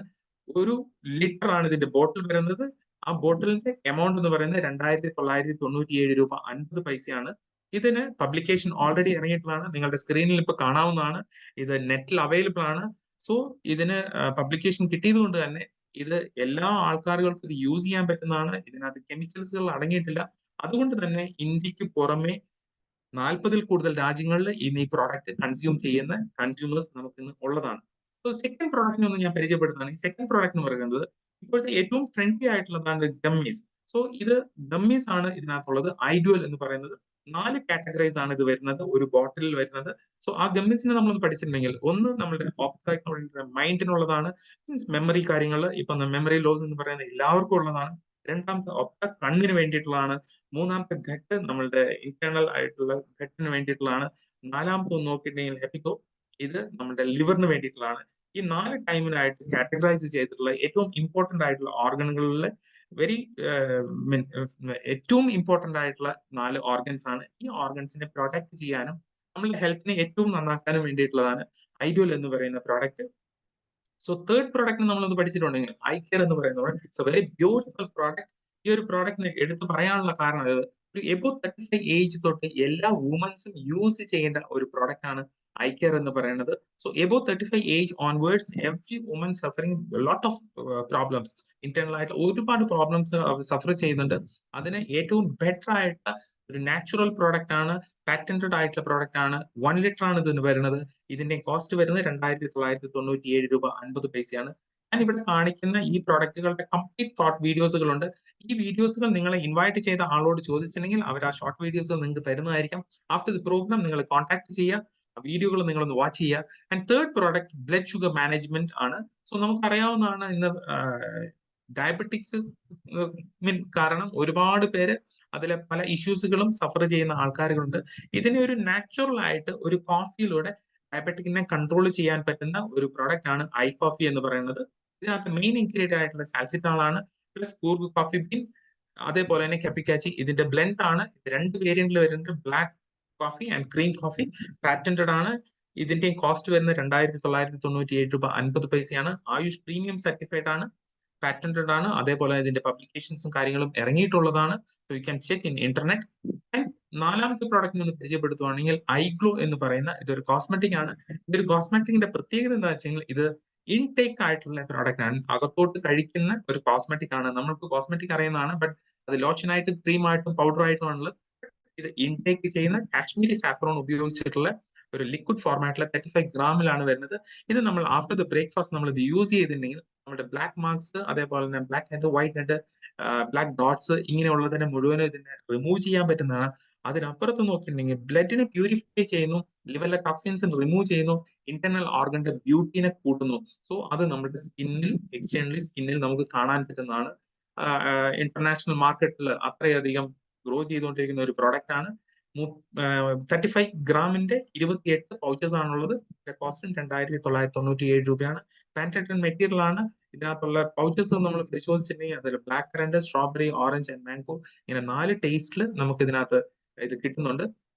1 ലിറ്റർ ആണ് ഇതിന്റെ ബോട്ടിൽ വരുന്നത്. ആ ബോട്ടിലിന്റെ എമൗണ്ട് എന്ന് പറയുന്നത് 2,997 രൂപ 50 പൈസയാണ്. ഇതിന് പബ്ലിക്കേഷൻ ഓൾറെഡി ഇറങ്ങിയിട്ടുള്ളതാണ്, നിങ്ങളുടെ സ്ക്രീനിൽ ഇപ്പൊ കാണാവുന്നതാണ്. ഇത് നെറ്റിൽ അവൈലബിൾ ആണ്. സോ ഇതിന് പബ്ലിക്കേഷൻ കിട്ടിയത് കൊണ്ട് തന്നെ ഇത് എല്ലാ ആൾക്കാരുകൾക്കും ഇത് യൂസ് ചെയ്യാൻ പറ്റുന്നതാണ്. ഇതിനകത്ത് കെമിക്കൽസുകൾ അടങ്ങിയിട്ടില്ല. അതുകൊണ്ട് തന്നെ ഇന്ത്യക്ക് പുറമെ 40-ൽ കൂടുതൽ രാജ്യങ്ങളിൽ ഇന്ന് ഈ പ്രോഡക്റ്റ് കൺസ്യൂം ചെയ്യുന്ന കൺസ്യൂമേഴ്സ് നമുക്ക് ഇന്ന് ഉള്ളതാണ്. സോ സെക്കൻഡ് പ്രോഡക്റ്റിനെ ഒന്ന് ഞാൻ പരിചയപ്പെടുത്തുകയാണ്. ഈ സെക്കൻഡ് പ്രോഡക്റ്റ് എന്ന് പറയുന്നത് ഇപ്പോഴത്തെ ഏറ്റവും ട്രെൻഡി ആയിട്ടുള്ളതാണ് ഗമ്മീസ്. സോ ഇത് ഗമ്മീസ് ആണ് ഇതിനകത്തുള്ളത്. ഐഡ്വൽ എന്ന് പറയുന്നത് 4 കാറ്റഗറൈസ് ആണ് ഇത് വരുന്നത് ഒരു ബോട്ടിലിൽ വരുന്നത്. സോ ആ ഗമ്മീസിനെ നമ്മളൊന്ന് പഠിച്ചിട്ടുണ്ടെങ്കിൽ ഒന്ന് നമ്മുടെ ഓപ്താക്ടോറിന്റെ മൈൻഡിനുള്ളതാണ്, മീൻസ് മെമ്മറി കാര്യങ്ങൾ, ഇപ്പൊ മെമ്മറി ലോസ് എന്ന് പറയുന്നത് എല്ലാവർക്കും ഉള്ളതാണ്. രണ്ടാമത്തെ ഒപ്ത കണ്ണിന് വേണ്ടിയിട്ടുള്ളതാണ്. മൂന്നാമത്തെ ഘട്ട് നമ്മളുടെ ഇന്റേണൽ ആയിട്ടുള്ള ഘട്ടിന് വേണ്ടിയിട്ടുള്ളതാണ്. നാലാമത്തെ ഒന്ന് നോക്കിയിട്ടുണ്ടെങ്കിൽ ഹെപ്പിക്കോ, ഇത് നമ്മുടെ ലിവറിന് വേണ്ടിയിട്ടുള്ളതാണ്. ഈ 4 ടൈമിനായിട്ട് കാറ്റഗറൈസ് ചെയ്തിട്ടുള്ള ഏറ്റവും ഇമ്പോർട്ടന്റ് ആയിട്ടുള്ള ഓർഗനുകളിൽ വെരി ഏറ്റവും ഇമ്പോർട്ടന്റ് ആയിട്ടുള്ള 4 ഓർഗൻസ് ആണ്. ഈ ഓർഗൻസിനെ പ്രൊട്ടക്ട് ചെയ്യാനും നമ്മളുടെ ഹെൽത്തിനെ ഏറ്റവും നന്നാക്കാനും വേണ്ടിയിട്ടുള്ളതാണ് ഐഡ്വൽ എന്ന് പറയുന്ന പ്രോഡക്റ്റ്. സോ തേർഡ് പ്രോഡക്റ്റ് നമ്മളൊന്ന് പഠിച്ചിട്ടുണ്ടെങ്കിൽ ഐ കെയർ എന്ന് പറയുന്നത് it's a very beautiful product. ഈ ഒരു പ്രോഡക്റ്റിനെ എടുത്ത് പറയാനുള്ള കാരണം ഇത് ഒരു എബോ 35 ഏജ് തൊട്ട് എല്ലാ വുമൻസും യൂസ് ചെയ്യേണ്ട ഒരു പ്രോഡക്റ്റ് ആണ് ഐ കെയർ എന്ന് പറയുന്നത്. So above 35 age onwards every woman suffering lot of problems, internal ആയിട്ട് ഒരുപാട് പ്രോബ്ലംസ് സഫർ ചെയ്യുന്നുണ്ട്. അതിന് ഏറ്റവും ബെറ്റർ ആയിട്ടുള്ള ഒരു നാച്ചുറൽ പ്രോഡക്റ്റ് ആണ്, പാറ്റന്റഡ് ആയിട്ടുള്ള പ്രോഡക്റ്റ് ആണ്. 1 ലിറ്റർ ആണ് ഇതിന് വരുന്നത്. ഇതിന്റെ കോസ്റ്റ് വരുന്നത് 2997 രൂപ 50 പൈസയാണ്. ഞാൻ ഇവിടെ കാണിക്കുന്ന ഈ പ്രോഡക്റ്റുകളുടെ കംപ്ലീറ്റ് ഷോർട്ട് വീഡിയോസുകളുണ്ട്. ഈ വീഡിയോസുകൾ നിങ്ങളെ ഇൻവൈറ്റ് ചെയ്ത ആളോട് ചോദിച്ചിട്ടുണ്ടെങ്കിൽ അവർ ആ ഷോർട്ട് വീഡിയോസ് നിങ്ങൾക്ക് തരുന്നതായിരിക്കും. ആഫ്റ്റർ ദി പ്രോഗ്രാം നിങ്ങൾ കോൺടാക്ട് ചെയ്യുക, വീഡിയോകൾ നിങ്ങളൊന്ന് വാച്ച് ചെയ്യുക. And third product blood sugar management ആണ്. സോ നമുക്കറിയാവുന്നതാണ് ഇന്ന് ഡയബറ്റിക് കാരണം ഒരുപാട് പേര് അതിലെ പല ഇഷ്യൂസുകളും സഫർ ചെയ്യുന്ന ആൾക്കാരുകളുണ്ട്. ഇതിനെ ഒരു നാച്ചുറൽ ആയിട്ട് ഒരു കോഫിയിലൂടെ ഡയബറ്റിക്കിനെ കൺട്രോൾ ചെയ്യാൻ പറ്റുന്ന ഒരു പ്രോഡക്റ്റ് ആണ് ഐ കോഫി എന്ന് പറയുന്നത്. ഇതിനകത്ത് മെയിൻ ഇൻഗ്രീഡിയന്റ് ആയിട്ടുള്ള സാൽസിറ്റോൾ ആണ്, പ്ലസ് കൂർഗ് കോഫി ബീൻ, അതേപോലെ തന്നെ കപ്പിക്കാച്ചി. ഇതിന്റെ ബ്ലെൻഡ് ആണ്. 2 വേരിയന്റിൽ വരുന്നുണ്ട്, black coffee and cream coffee. Patented ആണ്. ഇതിന്റെ കോസ്റ്റ് വരുന്നത് 2997 രൂപ 50 പൈസയാണ്. ആയുഷ് പ്രീമിയം സർട്ടിഫൈഡ് ആണ്, പാറ്റന്റഡ് ആണ്. അതേപോലെ ഇതിന്റെ പബ്ലിക്കേഷൻസും കാര്യങ്ങളും ഇറങ്ങിയിട്ടുള്ളതാണ്. So you can check in internet. നാലാമത്തെ പ്രോഡക്റ്റിനെ ഒന്ന് പരിചയപ്പെടുത്തുവാണെങ്കിൽ ഐഗ്ലോ എന്ന് പറയുന്ന ഇതൊരു കോസ്മെറ്റിക് ആണ്. ഇതൊരു കോസ്മെറ്റിക്കിന്റെ പ്രത്യേകത എന്താ വെച്ചെങ്കിൽ ഇത് ഇൻടേക്ക് ആയിട്ടുള്ള പ്രോഡക്റ്റ് ആണ്, അകത്തോട്ട് കഴിക്കുന്ന ഒരു കോസ്മെറ്റിക് ആണ്. നമ്മൾക്ക് കോസ്മെറ്റിക് അറിയുന്നതാണ്, ബട്ട് അത് ലോഷനായിട്ടും ക്രീമായിട്ടും പൗഡറായിട്ടും ആണുള്ളത്. ഇത് ഇൻടേക്ക് ചെയ്യുന്ന കാശ്മീരി സാഫ്രോൺ ഉപയോഗിച്ചിട്ടുള്ള ഒരു ലിക്വിഡ് ഫോർമാറ്റിലെ 35 ഗ്രാമിലാണ് വരുന്നത്. ഇത് നമ്മൾ ആഫ്റ്റർ ദ ബ്രേക്ക്ഫാസ്റ്റ് നമ്മൾ ഇത് യൂസ് ചെയ്തിട്ടുണ്ടെങ്കിൽ നമ്മുടെ ബ്ലാക്ക് മാർക്സ്, അതേപോലെ തന്നെ black head, white head, black dots ഇങ്ങനെയുള്ളതിനെ മുഴുവനും ഇതിനെ റിമൂവ് ചെയ്യാൻ പറ്റുന്നതാണ്. അതിനപ്പുറത്ത് നോക്കിയിട്ടുണ്ടെങ്കിൽ ബ്ലഡിനെ പ്യൂരിഫൈ ചെയ്യുന്നു, ലിവറിലെ ടോക്സിൻസ് റിമൂവ് ചെയ്യുന്നു, ഇന്റർണൽ ഓർഗന്റെ ബ്യൂട്ടിനെ കൂട്ടുന്നു. സോ അത് നമ്മുടെ സ്കിന്നിൽ, എക്സ്റ്റേണലി സ്കിന്നിൽ നമുക്ക് കാണാൻ പറ്റുന്നതാണ്. ഇന്റർനാഷണൽ മാർക്കറ്റിൽ അത്രയധികം ഗ്രോ ചെയ്തുകൊണ്ടിരിക്കുന്ന ഒരു പ്രോഡക്റ്റ് ആണ്. 35 ഗ്രാമിന്റെ 28 പൗച്ചസ് ആണുള്ളത്. കോസ്റ്റ് 2997 രൂപയാണ്. പാറ്റന്റഡ് മെറ്റീരിയൽ ആണ്. ഇതിനകത്തുള്ള പൗച്ചസ് നമ്മൾ പരിശോധിച്ചിട്ടുണ്ടെങ്കിൽ അതിൽ black currant, strawberry, orange and mango ഇങ്ങനെ 4 ടേസ്റ്റിൽ നമുക്ക് ഇതിനകത്ത് ഇത് കിട്ടുന്നുണ്ട്.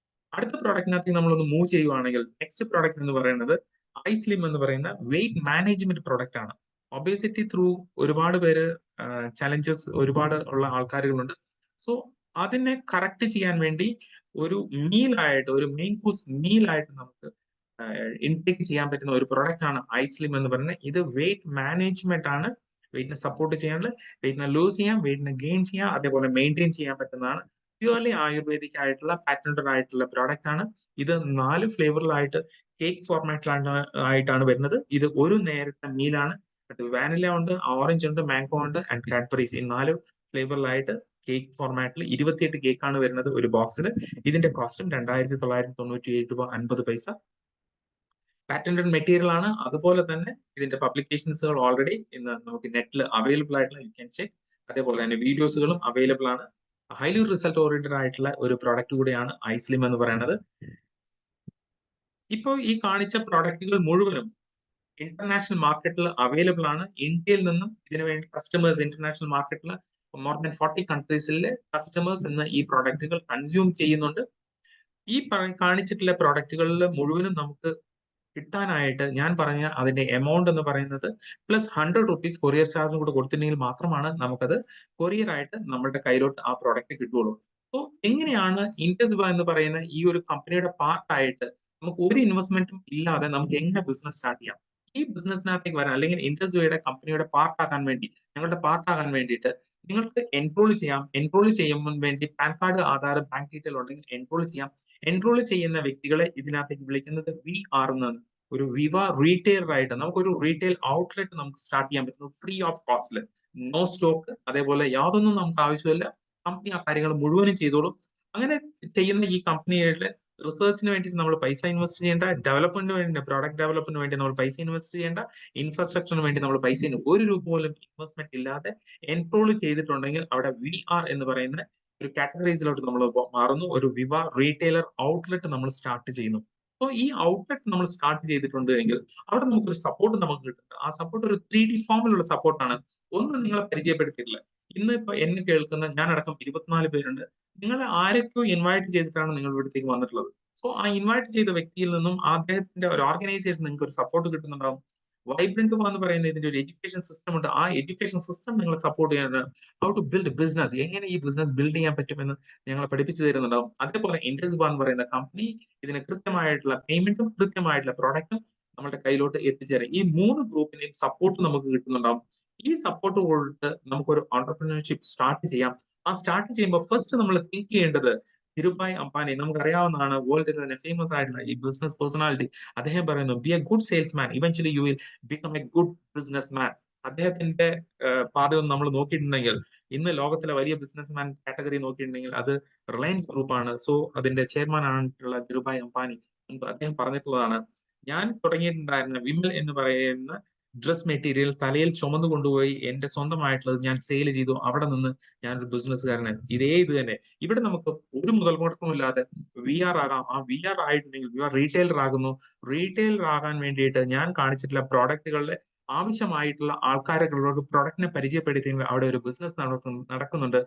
അടുത്ത പ്രോഡക്റ്റിനകത്ത് നമ്മളൊന്ന് മൂവ് ചെയ്യുവാണെങ്കിൽ നെക്സ്റ്റ് പ്രോഡക്റ്റ് എന്ന് പറയുന്നത് ഐസ്ലിം എന്ന് പറയുന്ന വെയിറ്റ് മാനേജ്മെന്റ് പ്രോഡക്റ്റ് ആണ്. ഒബേസിറ്റി ത്രൂ ഒരുപാട് പേര് ചലഞ്ചസ് ഒരുപാട് ഉള്ള ആൾക്കാരുകളുണ്ട്. സോ അതിനെ കറക്റ്റ് ചെയ്യാൻ വേണ്ടി ഒരു മീലായിട്ട്, ഒരു മെയിൻ കോഴ്സ് മീലായിട്ട് നമുക്ക് ഇൻടേക്ക് ചെയ്യാൻ പറ്റുന്ന ഒരു പ്രോഡക്റ്റ് ആണ് ഐസ്ലിം എന്ന് പറയുന്നത്. ഇത് വെയിറ്റ് മാനേജ്മെന്റ് ആണ്. വെയിറ്റിനെ സപ്പോർട്ട് ചെയ്യാനുള്ള, വെയിറ്റിനെ ലൂസ് ചെയ്യാം, വെയിറ്റിനെ ഗെയിൻ ചെയ്യാം, അതേപോലെ മെയിൻറ്റെയിൻ ചെയ്യാൻ പറ്റുന്നതാണ്. പ്യുവർലി ആയുർവേദിക് ആയിട്ടുള്ള പാറ്റന്റഡ് ആയിട്ടുള്ള പ്രോഡക്റ്റ് ആണ്. ഇത് 4 ഫ്ലേവറിലായിട്ട് കേക്ക് ഫോർമാറ്റിലാണ് വരുന്നത്. ഇത് ഒരു നേരത്തെ മീലാണ്. വാനില ഉണ്ട്, ഓറഞ്ച് ഉണ്ട്, മാംഗോ ഉണ്ട് ആൻഡ് കാഡ്ബറീസ്. ഈ 4 ഫ്ലേവറിലായിട്ട് കേക്ക് ഫോർമാറ്റിൽ 28 കേക്കാണ് വരുന്നത് ഒരു ബോക്സിൽ. ഇതിന്റെ കോസ്റ്റും 2997 രൂപ 50 പൈസ. പാറ്റന്റഡ് മെറ്റീരിയൽ ആണ്. അതുപോലെ തന്നെ ഇതിന്റെ പബ്ലിക്കേഷൻസുകൾ ഓൾറെഡി ഇന്ന് നമുക്ക് നെറ്റിൽ അവൈലബിൾ ആയിട്ടുള്ള, യു ക്യാൻ ചെക്ക്. അതേപോലെ തന്നെ വീഡിയോസുകളും അവൈലബിൾ ആണ്. ഹൈലി റിസൾട്ട് ഓറിയന്റഡ് ആയിട്ടുള്ള ഒരു പ്രോഡക്റ്റ് കൂടെയാണ് ഐസ്ലിം എന്ന് പറയുന്നത്. ഇപ്പോൾ ഈ കാണിച്ച പ്രോഡക്റ്റുകൾ മുഴുവനും ഇന്റർനാഷണൽ മാർക്കറ്റിൽ അവൈലബിൾ ആണ്. ഇന്ത്യയിൽ നിന്നും ഇതിനുവേണ്ടി കസ്റ്റമേഴ്സ് ഇന്റർനാഷണൽ മാർക്കറ്റിൽ മോർ ദാൻ 40 കൺട്രീസിലെ കസ്റ്റമേഴ്സ് ഇന്ന് ഈ പ്രോഡക്റ്റുകൾ കൺസ്യൂം ചെയ്യുന്നുണ്ട്. ഈ കാണിച്ചിട്ടുള്ള പ്രോഡക്റ്റുകളിൽ മുഴുവനും നമുക്ക് കിട്ടാനായിട്ട് ഞാൻ പറഞ്ഞ അതിന്റെ എമൗണ്ട് എന്ന് പറയുന്നത് പ്ലസ് 100 റുപ്പീസ് കൊറിയർ ചാർജും കൂടെ കൊടുത്തിട്ടുണ്ടെങ്കിൽ മാത്രമാണ് നമുക്കത് കൊറിയർ ആയിട്ട് നമ്മുടെ കയ്യിലോട്ട് ആ പ്രോഡക്റ്റ് കിട്ടുള്ളൂ. സോ എങ്ങനെയാണ് ഇൻഡസ്ബ എന്ന് പറയുന്ന ഈ ഒരു കമ്പനിയുടെ പാർട്ടായിട്ട് നമുക്ക് ഒരു ഇൻവെസ്റ്റ്മെന്റും ഇല്ലാതെ നമുക്ക് എങ്ങനെ ബിസിനസ് സ്റ്റാർട്ട് ചെയ്യാം? ഈ ബിസിനസ്സിനകത്തേക്ക് വരാൻ, അല്ലെങ്കിൽ ഇൻഡസ്ബയുടെ കമ്പനിയുടെ പാർട്ടാകാൻ വേണ്ടി, ഞങ്ങളുടെ പാർട്ടാകാൻ വേണ്ടിയിട്ട് നിങ്ങൾക്ക് എൻറോൾ ചെയ്യാം. എൻറോൾ ചെയ്യുമ്പോൾ വേണ്ടി pan card, Aadhaar, bank detail ഉണ്ടെങ്കിൽ എൻറോൾ ചെയ്യാം. എൻറോൾ ചെയ്യുന്ന വ്യക്തികളെ ഇതിനകത്തേക്ക് വിളിക്കുന്നത് VR എന്നാണ്. ഒരു വിവ റീറ്റെയിലർ ആയിട്ട് നമുക്കൊരു റീറ്റെയിൽ ഔട്ട്ലെറ്റ് നമുക്ക് സ്റ്റാർട്ട് ചെയ്യാൻ പറ്റുന്നു ഫ്രീ ഓഫ് കോസ്റ്റില്. നോ സ്റ്റോക്ക്, അതേപോലെ യാതൊന്നും നമുക്ക് ആവശ്യമില്ല. കമ്പനി ആ കാര്യങ്ങൾ മുഴുവനും ചെയ്തോളും. അങ്ങനെ ചെയ്യുന്ന ഈ കമ്പനിയുടെ റിസർച്ചിന് വേണ്ടിയിട്ട് നമ്മൾ പൈസ ഇൻവെസ്റ്റ് ചെയ്യേണ്ട, ഡെവലപ്മെന്റിന് വേണ്ടി പ്രോഡക്റ്റ് ഡെവലപ്മെന്റിന് വേണ്ടി നമ്മൾ പൈസ ഇൻവെസ്റ്റ് ചെയ്യേണ്ട, ഇൻഫ്രാസ്ട്രക്ചറിന് വേണ്ടി നമ്മൾ പൈസ ഒരു രൂപ പോലും ഇൻവെസ്റ്റ്മെന്റ് ഇല്ലാതെ എൻറോൾ ചെയ്തിട്ടുണ്ടെങ്കിൽ അവിടെ VR എന്ന് പറയുന്ന ഒരു കാറ്റഗറീസിലോട്ട് നമ്മൾ മാറുന്നു. ഒരു വിവ റീറ്റെയിലർ ഔട്ട്ലെറ്റ് നമ്മൾ സ്റ്റാർട്ട് ചെയ്യുന്നു. അപ്പോൾ ഈ ഔട്ട്ലെറ്റ് നമ്മൾ സ്റ്റാർട്ട് ചെയ്തിട്ടുണ്ട് എങ്കിൽ അവിടെ നമുക്കൊരു സപ്പോർട്ട് നമുക്ക് കിട്ടുന്നുണ്ട്. ആ സപ്പോർട്ട് ഒരു 3D ഫോമിലുള്ള സപ്പോർട്ടാണ്. ഒന്നും നിങ്ങളെ പരിചയപ്പെടുത്തിയിട്ടില്ല. ഇന്ന് ഇപ്പൊ എന്നെ കേൾക്കുന്ന ഞാനടക്കം 24 പേരുണ്ട്. നിങ്ങളെ ആരൊക്കെയോ ഇൻവൈറ്റ് ചെയ്തിട്ടാണ് നിങ്ങൾ ഇവിടത്തേക്ക് വന്നിട്ടുള്ളത്. സോ ആ ഇൻവൈറ്റ് ചെയ്ത വ്യക്തിയിൽ നിന്നും അദ്ദേഹത്തിന്റെ ഒരു ഓർഗനൈസേഷൻ നിങ്ങൾക്ക് ഒരു സപ്പോർട്ട് കിട്ടുന്നുണ്ടാവും. വൈബ്രന്റ് എന്ന് പറയുന്ന ഇതിന്റെ ഒരു എഡ്യൂക്കേഷൻ സിസ്റ്റം ഉണ്ട്. ആ എഡ്യൂക്കേഷൻ സിസ്റ്റം നിങ്ങളെ സപ്പോർട്ട് ചെയ്യാനാണ്. ഹൗ ടു ബിൽഡ് ബിസിനസ്, എങ്ങനെ ഈ ബിസിനസ് ബിൽഡ് ചെയ്യാൻ പറ്റുമെന്ന് ഞങ്ങളെ പഠിപ്പിച്ചു തരുന്നുണ്ടാവും. അതേപോലെ ഇൻഡസ്ബ എന്ന് പറയുന്ന കമ്പനി ഇതിന് കൃത്യമായിട്ടുള്ള പേയ്മെന്റും കൃത്യമായിട്ടുള്ള പ്രോഡക്റ്റും നമ്മുടെ കയ്യിലോട്ട് എത്തിച്ചേരാം. ഈ 3 ഗ്രൂപ്പിനെയും സപ്പോർട്ട് നമുക്ക് കിട്ടുന്നുണ്ടാവും. ഈ സപ്പോർട്ട് കൊടുത്ത് നമുക്കൊരു എന്റർപ്രണർഷിപ്പ് സ്റ്റാർട്ട് ചെയ്യാം. ആ സ്റ്റാർട്ട് ചെയ്യുമ്പോൾ ഫസ്റ്റ് നമ്മൾ തിങ്ക് ചെയ്യേണ്ടത്, ധിരുഭായ് അംബാനി നമുക്കറിയാവുന്നതാണ്, വേൾഡിൽ തന്നെ ഫേമസ് ആയിട്ടുള്ള ഈ ബിസിനസ് പേഴ്സണാലിറ്റി. അദ്ദേഹം പറയുന്നു, B A good salesman, eventually you will become A good business man. അദ്ദേഹത്തിന്റെ പാതയൊന്നും നമ്മൾ നോക്കിയിട്ടുണ്ടെങ്കിൽ, ഇന്ന് ലോകത്തിലെ വലിയ ബിസിനസ്മാൻ കാറ്റഗറി നോക്കിയിട്ടുണ്ടെങ്കിൽ അത് റിലയൻസ് ഗ്രൂപ്പാണ്. സോ അതിന്റെ ചെയർമാൻ ആയിട്ടുള്ള ധിരുഭായ് അംബാനി അദ്ദേഹം പറഞ്ഞിട്ടുള്ളതാണ്, ഞാൻ തുടങ്ങിയിട്ടുണ്ടായിരുന്ന വിമൽ എന്ന് പറയുന്ന ഡ്രസ് മെറ്റീരിയൽ തലയിൽ ചുമന്നു കൊണ്ടുപോയി എന്റെ സ്വന്തമായിട്ടുള്ളത് ഞാൻ സെയിൽ ചെയ്തു. അവിടെ നിന്ന് ഞാനൊരു ബിസിനസ്സുകാരനായി. ഇത് തന്നെ ഇവിടെ നമുക്ക് ഒരു മുതൽ മുടക്കവും ഇല്ലാതെ VR ആകാം. ആ VR ആയിട്ടുണ്ടെങ്കിൽ VR റീറ്റെയിലർ ആകുന്നു. റീറ്റെയിലർ ആകാൻ വേണ്ടിയിട്ട് ഞാൻ കാണിച്ചിട്ടുള്ള പ്രോഡക്റ്റുകളുടെ ആവശ്യമായിട്ടുള്ള ആൾക്കാരുകളോട് പ്രൊഡക്റ്റിനെ പരിചയപ്പെടുത്തിയെങ്കിൽ അവിടെ ഒരു ബിസിനസ് നടക്കുന്നുണ്ട്.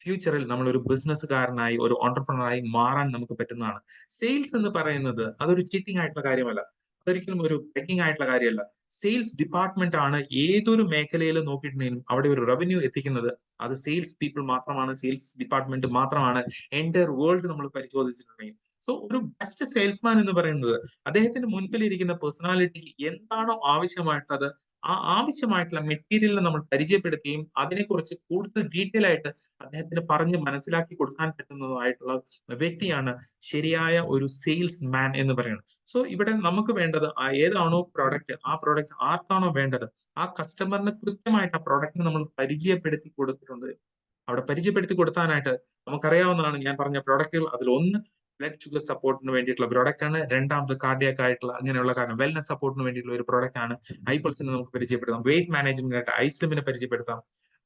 ഫ്യൂച്ചറിൽ നമ്മൾ ഒരു ബിസിനസ്സുകാരനായി, ഒരു ഓണ്ടർപ്രണറായി മാറാൻ നമുക്ക് പറ്റുന്നതാണ്. സെയിൽസ് എന്ന് പറയുന്നത് അതൊരു ചീറ്റിംഗ് ആയിട്ടുള്ള കാര്യമല്ല. അതൊരിക്കലും ഒരു ബെക്കിംഗ് ആയിട്ടുള്ള കാര്യമല്ല. സെയിൽസ് ഡിപ്പാർട്ട്മെന്റ് ആണ് ഏതൊരു മേഖലയിൽ നോക്കിയിട്ടുണ്ടെങ്കിലും അവിടെ ഒരു റവന്യൂ എത്തിക്കുന്നത്. അത് സെയിൽസ് പീപ്പിൾ മാത്രമാണ്, സെയിൽസ് ഡിപ്പാർട്ട്മെന്റ് മാത്രമാണ്. എൻ്റയർ വേൾഡ് നമ്മൾ പരിശോധിച്ചിട്ടുണ്ടെങ്കിൽ. സോ ഒരു ബെസ്റ്റ് സെയിൽസ്മാൻ എന്ന് പറയുന്നത് അദ്ദേഹത്തിന്റെ മുൻപിൽ ഇരിക്കുന്ന പേഴ്സണാലിറ്റി എന്താണോ ആവശ്യമായിട്ടത്, ആ ആവശ്യമായിട്ടുള്ള മെറ്റീരിയലിനെ നമ്മൾ പരിചയപ്പെടുത്തുകയും അതിനെക്കുറിച്ച് കൂടുതൽ ഡീറ്റെയിൽ ആയിട്ട് അദ്ദേഹത്തിന് പറഞ്ഞ് മനസ്സിലാക്കി കൊടുക്കാൻ പറ്റുന്നതായിട്ടുള്ള വ്യക്തിയാണ് ശരിയായ ഒരു സെയിൽസ് മാൻ എന്ന് പറയുന്നത്. സോ ഇവിടെ നമുക്ക് വേണ്ടത് ഏതാണോ പ്രോഡക്റ്റ്, ആ പ്രോഡക്റ്റ് ആർക്കാണോ വേണ്ടത്, ആ കസ്റ്റമറിന് കൃത്യമായിട്ട് ആ പ്രോഡക്റ്റിന് നമ്മൾ പരിചയപ്പെടുത്തി കൊടുത്തിട്ടുണ്ട്. അവിടെ പരിചയപ്പെടുത്തി കൊടുക്കാനായിട്ട് നമുക്കറിയാവുന്നതാണ് ഞാൻ പറഞ്ഞ പ്രോഡക്റ്റുകൾ. അതിലൊന്ന് ബ്ലഡ് ഷുഗർ സപ്പോർട്ടിന് വേണ്ടിയിട്ടുള്ള പ്രോഡക്റ്റ് ആണ്. രണ്ടാമത് കാർഡിയാക് ആയിട്ടുള്ള അങ്ങനെയുള്ള കാരണം വെൽനസ് സപ്പോർട്ടിന് വേണ്ടിയിട്ടുള്ള ഒരു പ്രോഡക്റ്റ് ആണ്. ഐപൾസിനെ നമുക്ക് പരിചയപ്പെടുത്താം. വെയിറ്റ് മാനേജ്മെന്റ് ആയിട്ട് ഐസ്ലിമിനെ പരിചയപ്പെടുത്താം.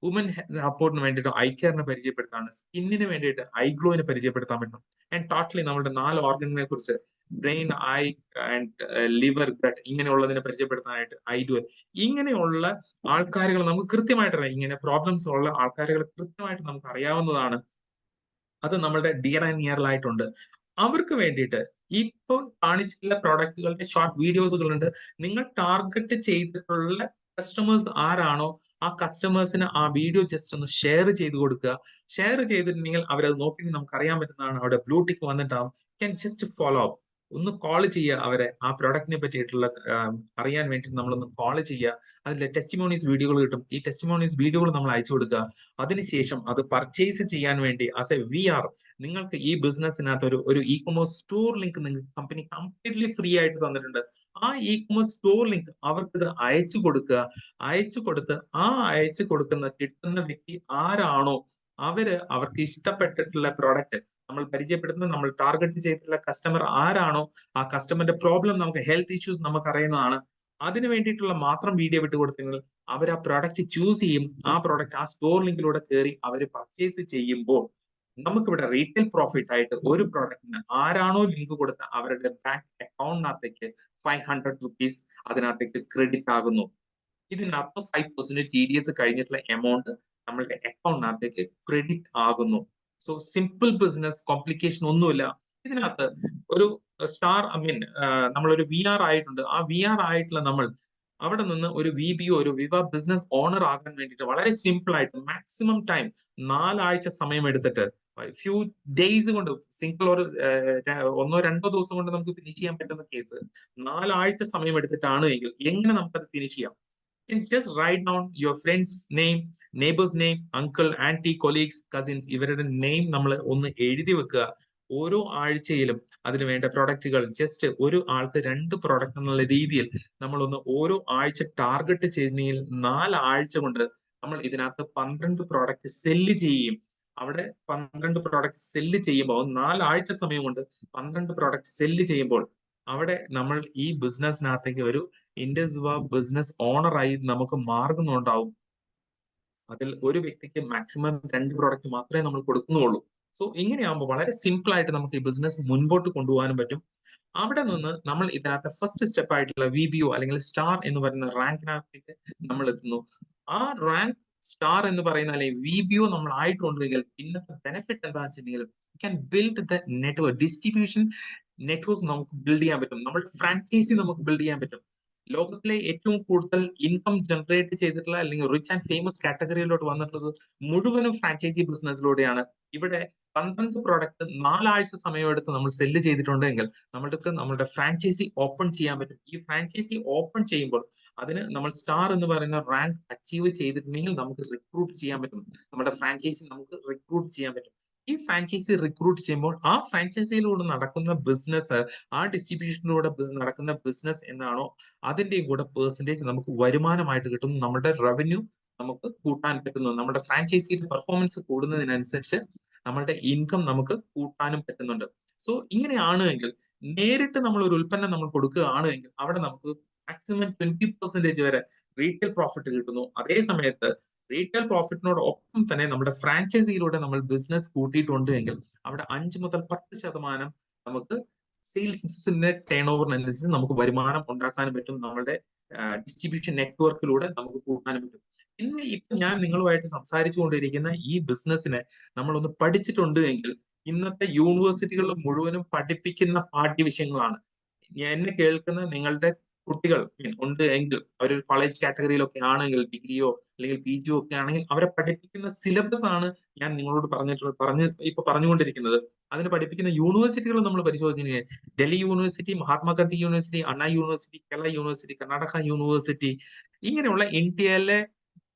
വുമൻ സപ്പോർട്ടിന് വേണ്ടിയിട്ട് ഐ കെയറിനെ പരിചയപ്പെടുത്താണ്. സ്കിന്നിന് വേണ്ടിയിട്ട് ഐഗ്ലോവിനെ പരിചയപ്പെടുത്താൻ പറ്റും. ആൻഡ് ടോട്ടലി നമ്മുടെ 4 ഓർഗനെ കുറിച്ച് brain, eye and liver, gut ഇങ്ങനെയുള്ളതിനെ പരിചയപ്പെടുത്താനായിട്ട് ഐഡുവൽ. ഇങ്ങനെയുള്ള ആൾക്കാരുകൾ നമുക്ക് കൃത്യമായിട്ട് അറിയാം. ഇങ്ങനെ പ്രോബ്ലംസ് ഉള്ള ആൾക്കാരുകൾ കൃത്യമായിട്ട് നമുക്ക് അറിയാവുന്നതാണ്. അത് നമ്മുടെ ഡിയർ ആൻഡ് നിയറിലായിട്ടുണ്ട്. അവർക്ക് വേണ്ടിയിട്ട് ഇപ്പോൾ കാണിച്ചിട്ടുള്ള പ്രോഡക്റ്റുകളുടെ ഷോർട്ട് വീഡിയോസുകളുണ്ട്. നിങ്ങൾ ടാർഗറ്റ് ചെയ്തിട്ടുള്ള കസ്റ്റമേഴ്സ് ആരാണോ ആ കസ്റ്റമേഴ്സിന് ആ വീഡിയോ ജസ്റ്റ് ഒന്ന് ഷെയർ ചെയ്ത് കൊടുക്കുക. ഷെയർ ചെയ്തിട്ടുണ്ടെങ്കിൽ അവരത് നോക്കി നമുക്ക് അറിയാൻ പറ്റുന്നതാണ്. അവിടെ ബ്ലൂ ടിക്ക് വന്നിട്ടാവും. Can just follow up. ഒന്ന് കോൾ ചെയ്യുക അവരെ. ആ പ്രോഡക്റ്റിനെ പറ്റിയിട്ടുള്ള അറിയാൻ വേണ്ടി നമ്മളൊന്ന് കോൾ ചെയ്യുക. അതിലെ ടെസ്റ്റിമോണീസ് വീഡിയോകൾ കിട്ടും. ഈ ടെസ്റ്റിമോണീസ് വീഡിയോകൾ നമ്മൾ അയച്ചു കൊടുക്കുക. അതിനുശേഷം അത് പർച്ചേസ് ചെയ്യാൻ വേണ്ടി ആസ് എ VR നിങ്ങൾക്ക് ഈ ബിസിനസ്സിനകത്ത് ഒരു ഇ കൊമേഴ്സ് സ്റ്റോർ ലിങ്ക് നിങ്ങൾക്ക് കമ്പനി കംപ്ലീറ്റ്ലി ഫ്രീ ആയിട്ട് തന്നിട്ടുണ്ട്. ആ ഇ കൊമേഴ്സ് സ്റ്റോർ ലിങ്ക് അവർക്ക് ഇത് അയച്ചു കൊടുക്കുക. അയച്ചു കൊടുത്ത് ആ അയച്ചു കൊടുക്കുന്ന കിട്ടുന്ന വ്യക്തി ആരാണോ അവർക്ക് ഇഷ്ടപ്പെട്ടിട്ടുള്ള പ്രോഡക്റ്റ് നമ്മൾ പരിചയപ്പെടുത്തുന്ന, നമ്മൾ ടാർഗറ്റ് ചെയ്തിട്ടുള്ള കസ്റ്റമർ ആരാണോ ആ കസ്റ്റമറിന്റെ പ്രോബ്ലം, നമുക്ക് ഹെൽത്ത് ഇഷ്യൂസ് നമുക്ക് അറിയുന്നതാണ്, അതിന് വേണ്ടിയിട്ടുള്ള മാത്രം വീഡിയോ വിട്ട് കൊടുത്തെങ്കിൽ അവർ ആ പ്രോഡക്റ്റ് ചൂസ് ചെയ്യും. ആ പ്രോഡക്റ്റ് ആ സ്റ്റോർ ലിങ്കിലൂടെ കയറി അവർ പർച്ചേസ് ചെയ്യുമ്പോൾ നമുക്കിവിടെ റീറ്റെയിൽ പ്രോഫിറ്റ് ആയിട്ട് ഒരു പ്രോഡക്റ്റിന് ആരാണോ ലിങ്ക് കൊടുത്ത അവരുടെ ബാങ്ക് അക്കൗണ്ടിനകത്തേക്ക് 500 റുപ്പീസ് അതിനകത്തേക്ക് ക്രെഡിറ്റ് ആകുന്നു. ഇതിനകത്ത് 5% TDS കഴിഞ്ഞിട്ടുള്ള എമൗണ്ട് നമ്മളുടെ അക്കൗണ്ടിനകത്തേക്ക് ക്രെഡിറ്റ് ആകുന്നു. സോ സിമ്പിൾ ബിസിനസ്, കോംപ്ലിക്കേഷൻ ഒന്നുമില്ല. ഇതിനകത്ത് ഒരു നമ്മളൊരു VR ആയിട്ടുണ്ട്. ആ VR ആയിട്ടുള്ള നമ്മൾ അവിടെ നിന്ന് ഒരു VBO, ഒരു വിവ ബിസിനസ് ഓണർ ആകാൻ വേണ്ടിയിട്ട് വളരെ സിമ്പിൾ ആയിട്ട് മാക്സിമം ടൈം 4 ആഴ്ച സമയം എടുത്തിട്ട് ഫ്യൂ ഡേയ്സ് കൊണ്ട്, സിംഗിൾ ഒരു 1-2 ദിവസം കൊണ്ട് നമുക്ക് ഫിനിഷ് ചെയ്യാൻ പറ്റുന്ന കേസ് 4 ആഴ്ച സമയം എടുത്തിട്ടാണ് എങ്കിൽ എങ്ങനെ നമുക്കത് ഫിനിഷ് ചെയ്യാം? Just write down your friends name, neighbours name, uncle, aunty, colleagues, cousins, ഇവരുടെ നെയിം നമ്മൾ ഒന്ന് എഴുതി വെക്കുക. ഓരോ ആഴ്ചയിലും അതിന് വേണ്ട പ്രൊഡക്റ്റുകൾ ജസ്റ്റ് ഒരു ആൾക്ക് 2 പ്രൊഡക്റ്റ് എന്നുള്ള രീതിയിൽ നമ്മളൊന്ന് ഓരോ ആഴ്ച ടാർഗറ്റ് ചെയ്തെങ്കിൽ 4 ആഴ്ച കൊണ്ട് നമ്മൾ ഇതിനകത്ത് 12 പ്രോഡക്റ്റ് സെല്ല് ചെയ്യും. അവിടെ 12 പ്രോഡക്റ്റ് സെല്ല് ചെയ്യുമ്പോൾ 4 ആഴ്ച സമയം കൊണ്ട് 12 പ്രോഡക്റ്റ് സെല്ല് ചെയ്യുമ്പോൾ അവിടെ നമ്മൾ ഈ ബിസിനസ്സിനകത്തേക്ക് ഒരു ഇൻഡസ്വ ബിസിനസ് ഓണറായി നമുക്ക് മാറുന്നുണ്ടാവും. അതിൽ ഒരു വ്യക്തിക്ക് മാക്സിമം 2 പ്രോഡക്റ്റ് മാത്രമേ നമ്മൾ കൊടുക്കുന്നുള്ളൂ. സോ ഇങ്ങനെയാകുമ്പോൾ വളരെ സിമ്പിൾ ആയിട്ട് നമുക്ക് ഈ ബിസിനസ് മുൻപോട്ട് കൊണ്ടുപോകാനും പറ്റും. അവിടെ നിന്ന് നമ്മൾ ഇതിനകത്ത് ഫസ്റ്റ് സ്റ്റെപ്പ് ആയിട്ടുള്ള VBO അല്ലെങ്കിൽ സ്റ്റാർ എന്ന് പറയുന്ന റാങ്കിനകത്തേക്ക് നമ്മൾ എത്തുന്നു. ആ റാങ്ക് സ്റ്റാർ എന്ന് പറയുന്ന അല്ലെങ്കിൽ VBO നമ്മൾ ആയിട്ടുണ്ടെങ്കിൽ പിന്നത്തെ ബെനിഫിറ്റ് എന്താണെന്ന് വെച്ചിട്ടുണ്ടെങ്കിൽ can build the network distribution network നമുക്ക് ബിൽഡ് ചെയ്യാൻ പറ്റും. നമ്മുടെ ഫ്രാഞ്ചൈസി നമുക്ക് ബിൽഡ് ചെയ്യാൻ പറ്റും. ലോകത്തിലെ ഏറ്റവും കൂടുതൽ ഇൻകം ജനറേറ്റ് ചെയ്തിട്ടുള്ള അല്ലെങ്കിൽ റിച്ച് ആൻഡ് ഫേമസ് കാറ്റഗറിയിലോട്ട് വന്നിട്ടുള്ളത് മുഴുവനും ഫ്രാഞ്ചൈസി ബിസിനസ്സിലൂടെയാണ്. ഇവിടെ 12 പ്രോഡക്റ്റ് 4 ആഴ്ച സമയമെടുത്ത് നമ്മൾ സെല്ല് ചെയ്തിട്ടുണ്ടെങ്കിൽ നമ്മുടെ ഫ്രാഞ്ചൈസി ഓപ്പൺ ചെയ്യാൻ പറ്റും. ഈ ഫ്രാഞ്ചൈസി ഓപ്പൺ ചെയ്യുമ്പോൾ അതിന് നമ്മൾ സ്റ്റാർ എന്ന് പറയുന്ന റാങ്ക് അച്ചീവ് ചെയ്തിട്ടുണ്ടെങ്കിൽ നമുക്ക് റിക്രൂട്ട് ചെയ്യാൻ പറ്റും. നമ്മുടെ ഫ്രാഞ്ചൈസി നമുക്ക് റിക്രൂട്ട് ചെയ്യാൻ പറ്റും. ഈ ഫ്രാഞ്ചൈസി റിക്രൂട്ട് ചെയ്യുമ്പോൾ ആ ഫ്രാഞ്ചൈസിയിലൂടെ നടക്കുന്ന ബിസിനസ്, ആ ഡിസ്ട്രിബ്യൂഷനിലൂടെ നടക്കുന്ന ബിസിനസ് എന്താണോ അതിന്റെയും കൂടെ പെർസെന്റേജ് നമുക്ക് വരുമാനമായിട്ട് കിട്ടും. നമ്മുടെ റവന്യൂ നമുക്ക് കൂട്ടാൻ പറ്റുന്നു. നമ്മുടെ ഫ്രാഞ്ചൈസിയുടെ പെർഫോമൻസ് കൂടുന്നതിനനുസരിച്ച് നമ്മളുടെ ഇൻകം നമുക്ക് കൂട്ടാനും പറ്റുന്നുണ്ട്. സോ ഇങ്ങനെയാണ് എങ്കിൽ നേരിട്ട് നമ്മൾ ഒരു ഉൽപ്പന്നം നമ്മൾ കൊടുക്കുകയാണ് എങ്കിൽ അവിടെ നമുക്ക് മാക്സിമം 20% വരെ റീറ്റെയിൽ പ്രോഫിറ്റ് കിട്ടുന്നു. അതേ സമയത്ത് റീറ്റെയിൽ പ്രോഫിറ്റിനോടൊപ്പം തന്നെ നമ്മുടെ ഫ്രാഞ്ചൈസിയിലൂടെ നമ്മൾ ബിസിനസ് കൂട്ടിയിട്ടുണ്ട് എങ്കിൽ അവിടെ 5 മുതൽ 10% നമുക്ക് സെയിൽസിന്റെ ടേൺ ഓവറിനനുസരിച്ച് നമുക്ക് വരുമാനം ഉണ്ടാക്കാനും പറ്റും. നമ്മുടെ ഡിസ്ട്രിബ്യൂഷൻ നെറ്റ്വർക്കിലൂടെ നമുക്ക് കൂട്ടാനും പറ്റും. ഇപ്പൊ ഞാൻ നിങ്ങളുമായിട്ട് സംസാരിച്ചു കൊണ്ടിരിക്കുന്ന ഈ ബിസിനസ്സിനെ നമ്മളൊന്ന് പഠിച്ചിട്ടുണ്ട് എങ്കിൽ ഇന്നത്തെ യൂണിവേഴ്സിറ്റികളിൽ മുഴുവനും പഠിപ്പിക്കുന്ന പാഠ്യവിഷയങ്ങളാണ്. എന്നെ കേൾക്കുന്ന നിങ്ങളുടെ കുട്ടികൾ ഉണ്ട് എങ്കിൽ അവരൊരു കോളേജ് കാറ്റഗറിയിലൊക്കെ ആണെങ്കിൽ ഡിഗ്രിയോ അല്ലെങ്കിൽ PGയോ ഒക്കെ ആണെങ്കിൽ അവരെ പഠിപ്പിക്കുന്ന സിലബസ് ആണ് ഞാൻ നിങ്ങളോട് പറഞ്ഞുകൊണ്ടിരിക്കുന്നത്. അതിന് പഠിപ്പിക്കുന്ന യൂണിവേഴ്സിറ്റികൾ നമ്മൾ പരിശോധിച്ചു ഡൽഹി യൂണിവേഴ്സിറ്റി, മഹാത്മാഗാന്ധി യൂണിവേഴ്സിറ്റി, അണ്ണാ university, Kerala university, Karnataka university, ഇങ്ങനെയുള്ള ഇന്ത്യയിലെ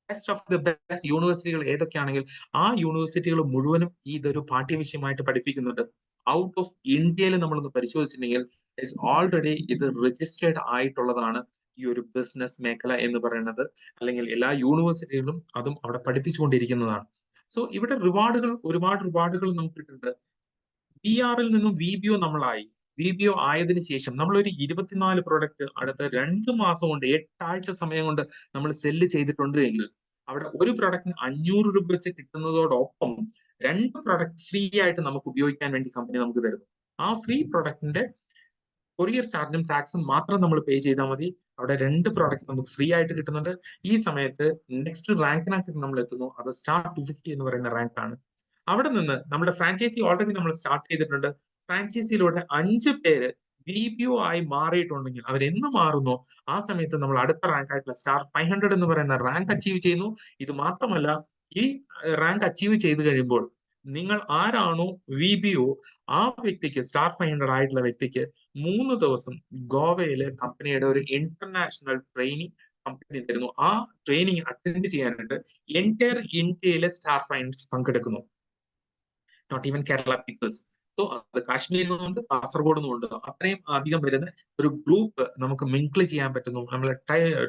ബെസ്റ്റ് ഓഫ് ദി ബെസ്റ്റ് യൂണിവേഴ്സിറ്റികൾ ഏതൊക്കെയാണെങ്കിൽ ആ യൂണിവേഴ്സിറ്റികൾ മുഴുവനും ഇതൊരു പാഠ്യവിഷയമായിട്ട് പഠിപ്പിക്കുന്നുണ്ട്. ഔട്ട് ഓഫ് ഇന്ത്യയിൽ നമ്മളൊന്ന് പരിശോധിച്ചിട്ടുണ്ടെങ്കിൽ ഓൾറെഡി ഇത് രജിസ്റ്റേർഡ് ആയിട്ടുള്ളതാണ് ഈ ഒരു ബിസിനസ് മേഖല എന്ന് പറയുന്നത്. അല്ലെങ്കിൽ എല്ലാ യൂണിവേഴ്സിറ്റികളിലും അതും അവിടെ പഠിപ്പിച്ചുകൊണ്ടിരിക്കുന്നതാണ്. സോ ഇവിടെ ഒരുപാട് റിവാർഡുകൾ നമുക്ക് കിട്ടുന്നുണ്ട്. PR-ൽ നിന്നും VBO നമ്മളായി. VBO ആയതിനു ശേഷം നമ്മളൊരു 24 പ്രോഡക്റ്റ് അടുത്ത 2 മാസം കൊണ്ട് 8 ആഴ്ച സമയം കൊണ്ട് നമ്മൾ സെല്ല് ചെയ്തിട്ടുണ്ട് എങ്കിൽ അവിടെ ഒരു പ്രോഡക്റ്റിന് 500 രൂപ വെച്ച് കിട്ടുന്നതോടൊപ്പം 2 പ്രോഡക്റ്റ് ഫ്രീ ആയിട്ട് നമുക്ക് ഉപയോഗിക്കാൻ വേണ്ടി കമ്പനി നമുക്ക് തരുന്നു. ആ ഫ്രീ പ്രോഡക്റ്റിന്റെ കൊറിയർ ചാർജും ടാക്സും മാത്രം നമ്മൾ പേ ചെയ്താൽ മതി. അവിടെ 2 പ്രോഡക്റ്റ് നമുക്ക് ഫ്രീ ആയിട്ട് കിട്ടുന്നുണ്ട്. ഈ സമയത്ത് നെക്സ്റ്റ് റാങ്കിനകത്ത് നമ്മൾ എത്തുന്നു. അത് സ്റ്റാർ 250 എന്ന് പറയുന്ന റാങ്ക് ആണ്. അവിടെ നിന്ന് നമ്മുടെ ഫ്രാഞ്ചൈസി ഓൾറെഡി നമ്മൾ സ്റ്റാർട്ട് ചെയ്തിട്ടുണ്ട്. ഫ്രാഞ്ചൈസിയിലൂടെ 5 പേര് VBO ആയി മാറിയിട്ടുണ്ടെങ്കിൽ അവരെന്ന് മാറുന്നോ ആ സമയത്ത് നമ്മൾ അടുത്ത റാങ്ക് ആയിട്ടുള്ള സ്റ്റാർ 500 എന്ന് പറയുന്ന റാങ്ക് അച്ചീവ് ചെയ്യുന്നു. ഇത് മാത്രമല്ല ഈ റാങ്ക് അച്ചീവ് ചെയ്ത് കഴിയുമ്പോൾ നിങ്ങൾ ആരാണോ VBO ആ വ്യക്തിക്ക് സ്റ്റാർ 500 ആയിട്ടുള്ള വ്യക്തിക്ക് 3 ദിവസം ഗോവയിലെ കമ്പനിയുടെ ഒരു ഇന്റർനാഷണൽ ട്രെയിനിങ് കമ്പനി തരുന്നു. ആ ട്രെയിനിങ് അറ്റൻഡ് ചെയ്യാനായിട്ട് എൻറ്റയർ ഇന്ത്യയിലെ സ്റ്റാർ ഫൈൻഡേഴ്സ് പങ്കെടുക്കുന്നു. Not even Kerala peoples. So അത് കാശ്മീരിൽ നിന്നുണ്ട്, കാസർഗോഡ് നിന്നുണ്ട്. അത്രയും അധികം വരുന്ന ഒരു ഗ്രൂപ്പ് നമുക്ക് മിങ്കിൾ ചെയ്യാൻ പറ്റുന്നു. നമ്മളെ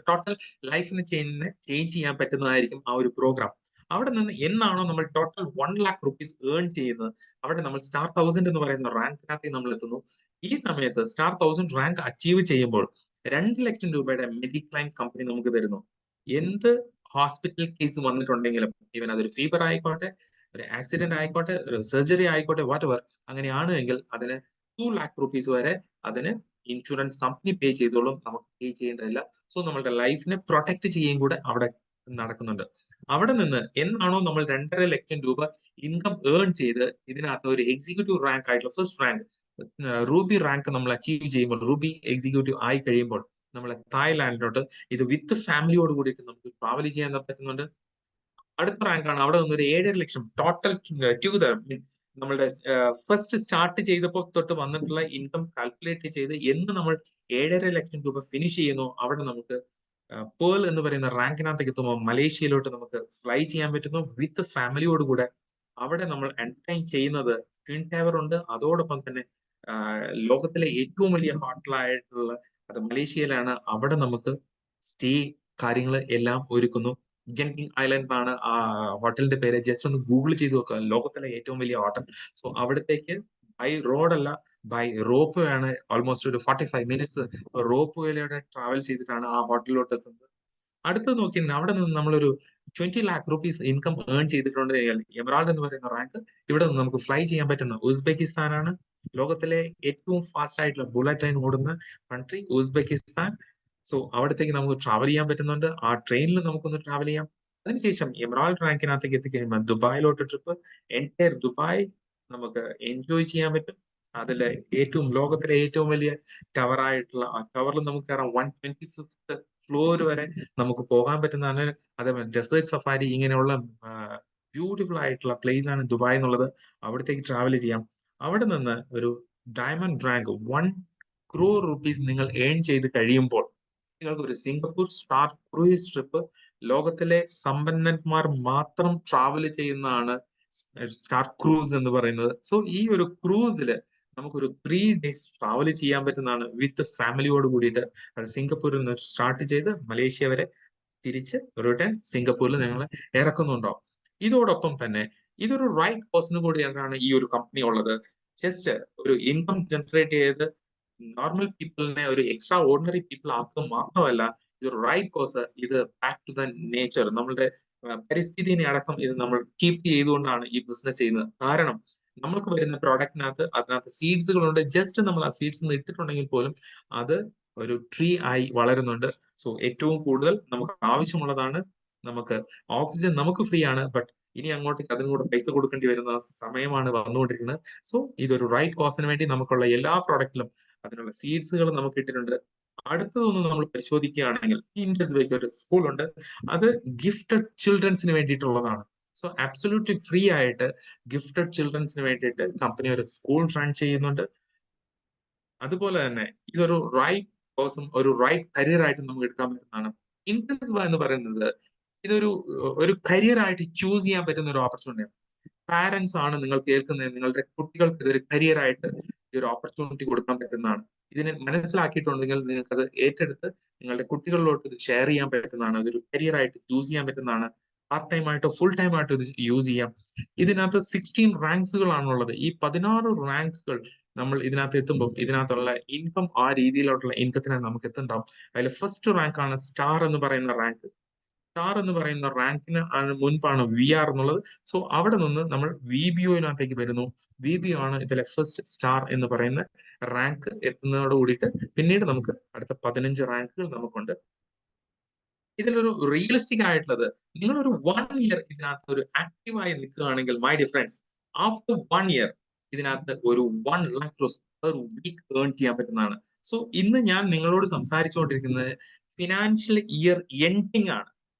ടോട്ടൽ ലൈഫിന് ചേഞ്ച് ചെയ്യാൻ പറ്റുന്നതായിരിക്കും ആ ഒരു പ്രോഗ്രാം. അവിടെ നിന്ന് എന്നാണോ നമ്മൾ ടോട്ടൽ 1 lakh rupees ഏൺ ചെയ്യുന്നത് അവിടെ നമ്മൾ സ്റ്റാർ 1000 എന്ന് പറയുന്ന റാങ്കിനകത്തേക്ക് നമ്മൾ എത്തുന്നു. ഈ സമയത്ത് സ്റ്റാർ 1000 റാങ്ക് അച്ചീവ് ചെയ്യുമ്പോൾ 2 ലക്ഷം രൂപയുടെ മെഡിക്ലൈം കമ്പനി നമുക്ക് തരുന്നു. എന്ത് ഹോസ്പിറ്റൽ കേസ് വന്നിട്ടുണ്ടെങ്കിലും ഈവൻ അതൊരു ഫീവർ ആയിക്കോട്ടെ, ഒരു ആക്സിഡന്റ് ആയിക്കോട്ടെ, ഒരു സർജറി ആയിക്കോട്ടെ, വാട്ട് എവർ, അങ്ങനെയാണ് എങ്കിൽ അതിന് 2 lakh rupees വരെ അതിന് ഇൻഷുറൻസ് കമ്പനി പേ ചെയ്തോളും. നമുക്ക് പേ ചെയ്യേണ്ടതില്ല. സോ നമ്മളുടെ ലൈഫിനെ പ്രൊട്ടക്ട് ചെയ്യുകയും കൂടെ അവിടെ നടക്കുന്നുണ്ട്. അവിടെ നിന്ന് എന്നാണോ നമ്മൾ 2.5 ലക്ഷം രൂപ ഇൻകം ഏൺ ചെയ്ത് ഇതിനകത്ത് ഒരു എക്സിക്യൂട്ടീവ് റാങ്ക് ആയിട്ടുള്ള ഫസ്റ്റ് റാങ്ക് റൂബി റാങ്ക് നമ്മൾ അച്ചീവ് ചെയ്യുമ്പോൾ, റൂബി എക്സിക്യൂട്ടീവ് ആയി കഴിയുമ്പോൾ നമ്മൾ തായ്ലാൻഡിലോട്ട് ഇത് വിത്ത് ഫാമിലിയോട് കൂടിയിട്ട് നമുക്ക് ട്രാവൽ ചെയ്യാൻ പറ്റുന്നുണ്ട്. അടുത്ത റാങ്കാണ്. അവിടെ നിന്ന് ഒരു 7.5 ലക്ഷം ടോട്ടൽ ടുഗദർ നമ്മളുടെ ഫസ്റ്റ് സ്റ്റാർട്ട് ചെയ്തപ്പോൾ തൊട്ട് വന്നിട്ടുള്ള ഇൻകം കാൽക്കുലേറ്റ് ചെയ്ത് എന്ന് നമ്മൾ 7.5 ലക്ഷം രൂപ ഫിനിഷ് ചെയ്യുന്നു അവിടെ നമുക്ക് പേൾ എന്ന് പറയുന്ന റാങ്കിനകത്തേക്ക് എത്തുമ്പോൾ മലേഷ്യയിലോട്ട് നമുക്ക് ഫ്ലൈ ചെയ്യാൻ പറ്റുന്നു വിത്ത് ഫാമിലിയോട് കൂടെ. അവിടെ നമ്മൾ എന്റർടൈൻ ചെയ്യുന്നത് ട്വിൻ ടവർ ഉണ്ട്. അതോടൊപ്പം തന്നെ ലോകത്തിലെ ഏറ്റവും വലിയ ഹോട്ടലായിട്ടുള്ള അത് മലേഷ്യയിലാണ്. അവിടെ നമുക്ക് സ്റ്റേ കാര്യങ്ങൾ എല്ലാം ഒരുക്കുന്നു. ഗെൻറ്റിംഗ് ഐലൻഡ് എന്നാണ് ആ ഹോട്ടലിന്റെ പേര്. ജസ്റ്റ് ഒന്ന് ഗൂഗിൾ ചെയ്ത് നോക്കുക, ലോകത്തിലെ ഏറ്റവും വലിയ ഹോട്ടൽ. സോ അവിടത്തേക്ക് ബൈ റോഡല്ല, ബൈ റോപ്പ് വേ ആണ്. ഓൾമോസ്റ്റ് ഒരു 45 മിനിറ്റ്സ് റോപ്പ് വേയിലൂടെ ട്രാവൽ ചെയ്തിട്ടാണ് ആ ഹോട്ടലിലോട്ട് എത്തുന്നത്. അടുത്ത് നോക്കിയിട്ടുണ്ടെങ്കിൽ അവിടെ നിന്ന് നമ്മളൊരു 20 lakh rupees ഇൻകം ഏൺ ചെയ്തിട്ടുണ്ട്. എമറാൾഡ് എന്ന് പറയുന്ന റാങ്ക് ഇവിടെ നിന്ന് നമുക്ക് ഫ്ലൈ ചെയ്യാൻ പറ്റുന്ന ഉസ്ബെക്കിസ്ഥാനാണ്. ലോകത്തിലെ ഏറ്റവും ഫാസ്റ്റ് ആയിട്ടുള്ള ബുള്ളറ്റ് ട്രെയിൻ ഓടുന്ന കൺട്രി ഉസ്ബെക്കിസ്ഥാൻ. സോ അവിടത്തേക്ക് നമുക്ക് ട്രാവൽ ചെയ്യാൻ പറ്റുന്നുണ്ട്. ആ ട്രെയിനിൽ നമുക്കൊന്ന് ട്രാവൽ ചെയ്യാം. അതിനുശേഷം എമറാൾഡ് റാങ്കിനകത്തേക്ക് എത്തിക്കഴിയുമ്പോൾ ദുബായിലോട്ട് ട്രിപ്പ്, എൻറ്റയർ ദുബായ് നമുക്ക് എൻജോയ് ചെയ്യാൻ പറ്റും. അതിലെ ലോകത്തിലെ ഏറ്റവും വലിയ ടവർ ആയിട്ടുള്ള ആ ടവറിൽ നമുക്ക് കയറാം. 125th ഫ്ലോർ വരെ നമുക്ക് പോകാൻ പറ്റുന്നതാണ്. അതേപോലെ ഡെസേർട്ട് സഫാരി, ഇങ്ങനെയുള്ള ബ്യൂട്ടിഫുൾ ആയിട്ടുള്ള പ്ലേസ് ആണ് ദുബായ് എന്നുള്ളത്. അവിടത്തേക്ക് ട്രാവൽ ചെയ്യാം. അവിടെ നിന്ന് ഒരു ഡയമണ്ട് റാങ്ക് 1 crore rupees നിങ്ങൾ ഏൺ ചെയ്ത് കഴിയുമ്പോൾ നിങ്ങൾക്ക് ഒരു സിംഗപ്പൂർ സ്റ്റാർ ക്രൂയിസ് ട്രിപ്പ്, ലോകത്തിലെ സമ്പന്നന്മാർ മാത്രം ട്രാവൽ ചെയ്യുന്നതാണ് സ്റ്റാർ ക്രൂസ് എന്ന് പറയുന്നത്. സോ ഈ ഒരു ക്രൂസില് നമുക്കൊരു 3 days ട്രാവൽ ചെയ്യാൻ പറ്റുന്നതാണ് വിത്ത് ഫാമിലിയോട് കൂടിയിട്ട്. അത് സിംഗപ്പൂരിൽ നിന്ന് സ്റ്റാർട്ട് ചെയ്ത് മലേഷ്യ വരെ തിരിച്ച് റിട്ടേൺ സിംഗപ്പൂരിൽ നിങ്ങൾ ഇറക്കുന്നുണ്ടാവും. ഇതോടൊപ്പം തന്നെ ഇതൊരു റൈറ്റ് കോസിന് കൂടിയാണ് ഈ ഒരു കമ്പനി ഉള്ളത്. ജസ്റ്റ് ഒരു ഇൻകം ജനറേറ്റ് ചെയ്ത് നോർമൽ പീപ്പിളിനെ ഒരു എക്സ്ട്രാ ഓർഡിനറി പീപ്പിൾ ആക്കുക മാത്രമല്ല, ഇത് റൈറ്റ് കോസ്, ഇത് ബാക്ക് ടു ദ നേച്ചർ, നമ്മളുടെ പരിസ്ഥിതിനെ അടക്കം ഇത് നമ്മൾ കീപ്പ് ചെയ്തുകൊണ്ടാണ് ഈ ബിസിനസ് ചെയ്യുന്നത്. കാരണം നമ്മൾക്ക് വരുന്ന പ്രോഡക്റ്റിനകത്ത് അതിനകത്ത് സീഡ്സുകളുണ്ട്. ജസ്റ്റ് നമ്മൾ ആ സീഡ്സ് ഇട്ടിട്ടുണ്ടെങ്കിൽ പോലും അത് ഒരു ട്രീ ആയി വളരുന്നുണ്ട്. സോ ഏറ്റവും കൂടുതൽ നമുക്ക് ആവശ്യമുള്ളതാണ്. നമുക്ക് ഓക്സിജൻ നമുക്ക് ഫ്രീ ആണ്, ബട്ട് ഇനി അങ്ങോട്ടേക്ക് അതിനും കൂടെ പൈസ കൊടുക്കേണ്ടി വരുന്ന സമയമാണ് വന്നുകൊണ്ടിരിക്കുന്നത്. സോ ഇതൊരു റൈറ്റ് കോസിന് വേണ്ടി നമുക്കുള്ള എല്ലാ പ്രോഡക്റ്റിലും അതിനുള്ള സീഡ്സുകൾ നമുക്ക് ഇട്ടിട്ടുണ്ട്. അടുത്തതൊന്ന് നമ്മൾ പരിശോധിക്കുകയാണെങ്കിൽ ഇൻഡസ്ബേക്ക് ഒരു സ്കൂളുണ്ട്. അത് ഗിഫ്റ്റഡ് ചിൽഡ്രൻസിന് വേണ്ടിയിട്ടുള്ളതാണ്. സോ അബ്സൊല്യൂട്ട്ലി ഫ്രീ ആയിട്ട് ഗിഫ്റ്റഡ് ചിൽഡ്രൻസിന് വേണ്ടിയിട്ട് കമ്പനി ഒരു സ്കൂൾ റൺ ചെയ്യുന്നുണ്ട്. അതുപോലെ തന്നെ ഇതൊരു റൈറ്റ് കോഴ്സും ഒരു റൈറ്റ് കരിയർ ആയിട്ട് നമുക്ക് എടുക്കാൻ പറ്റുന്നതാണ്. ഇൻഡസ്ബ എന്ന് പറയുന്നത് ഒരു കരിയർ ആയിട്ട് ചൂസ് ചെയ്യാൻ പറ്റുന്ന ഒരു ഓപ്പർച്യൂണിറ്റിയാണ്. പാരന്റ്സ് ആണ് നിങ്ങൾ കേൾക്കുന്നത്, നിങ്ങളുടെ കുട്ടികൾക്ക് ഇതൊരു കരിയർ ആയിട്ട് ഈ ഒരു ഓപ്പർച്യൂണിറ്റി കൊടുക്കാൻ പറ്റുന്നതാണ്. ഇതിനെ മനസ്സിലാക്കിയിട്ടുണ്ടെങ്കിൽ നിങ്ങൾക്ക് അത് ഏറ്റെടുത്ത് നിങ്ങളുടെ കുട്ടികളിലോട്ട് ഇത് ഷെയർ ചെയ്യാൻ പറ്റുന്നതാണ്. അതൊരു കരിയർ ആയിട്ട് ചൂസ് ചെയ്യാൻ പറ്റുന്നതാണ്. പാർട്ട് ടൈം ആയിട്ടോ ഫുൾ ടൈം ആയിട്ടോ ഇത് യൂസ് ചെയ്യാം. ഇതിനകത്ത് 16 റാങ്ക്സുകളാണുള്ളത്. ഈ 16 റാങ്കുകൾ നമ്മൾ ഇതിനകത്ത് എത്തുമ്പോൾ ഇതിനകത്തുള്ള ഇൻകം ആ രീതിയിലോട്ടുള്ള ഇൻകത്തിനാണ് നമുക്ക് എത്തുന്നുണ്ടാവും. അതിൽ ഫസ്റ്റ് റാങ്ക് ആണ് സ്റ്റാർ എന്ന് പറയുന്ന റാങ്ക്. സ്റ്റാർ എന്ന് പറയുന്ന റാങ്കിന് മുൻപാണ് VR എന്നുള്ളത്. സോ അവിടെ നിന്ന് നമ്മൾ VBOയിനകത്തേക്ക് വരുന്നു. VBO ആണ് ഇതിലെ ഫസ്റ്റ് സ്റ്റാർ എന്ന് പറയുന്ന റാങ്ക് എത്തുന്നതോട് കൂടിയിട്ട് പിന്നീട് നമുക്ക് അടുത്ത 15 റാങ്കുകൾ നമുക്കുണ്ട്. ഇതിലൊരു റിയലിസ്റ്റിക് ആയിട്ടുള്ളത്, നിങ്ങളൊരു 1 ഇയർ ഇതിനകത്ത് ഒരു ആക്റ്റീവായി നിൽക്കുകയാണെങ്കിൽ my dear friends, after 1 year ഇതിനകത്ത് ഒരു 1 lakh പെർ വീക്ക് ഏൺ ചെയ്യാൻ പറ്റുന്നതാണ്. സോ ഇന്ന് ഞാൻ നിങ്ങളോട് സംസാരിച്ചുകൊണ്ടിരിക്കുന്നത് ഫിനാൻഷ്യൽ ഇയർ എൻഡിങ് ആണ്.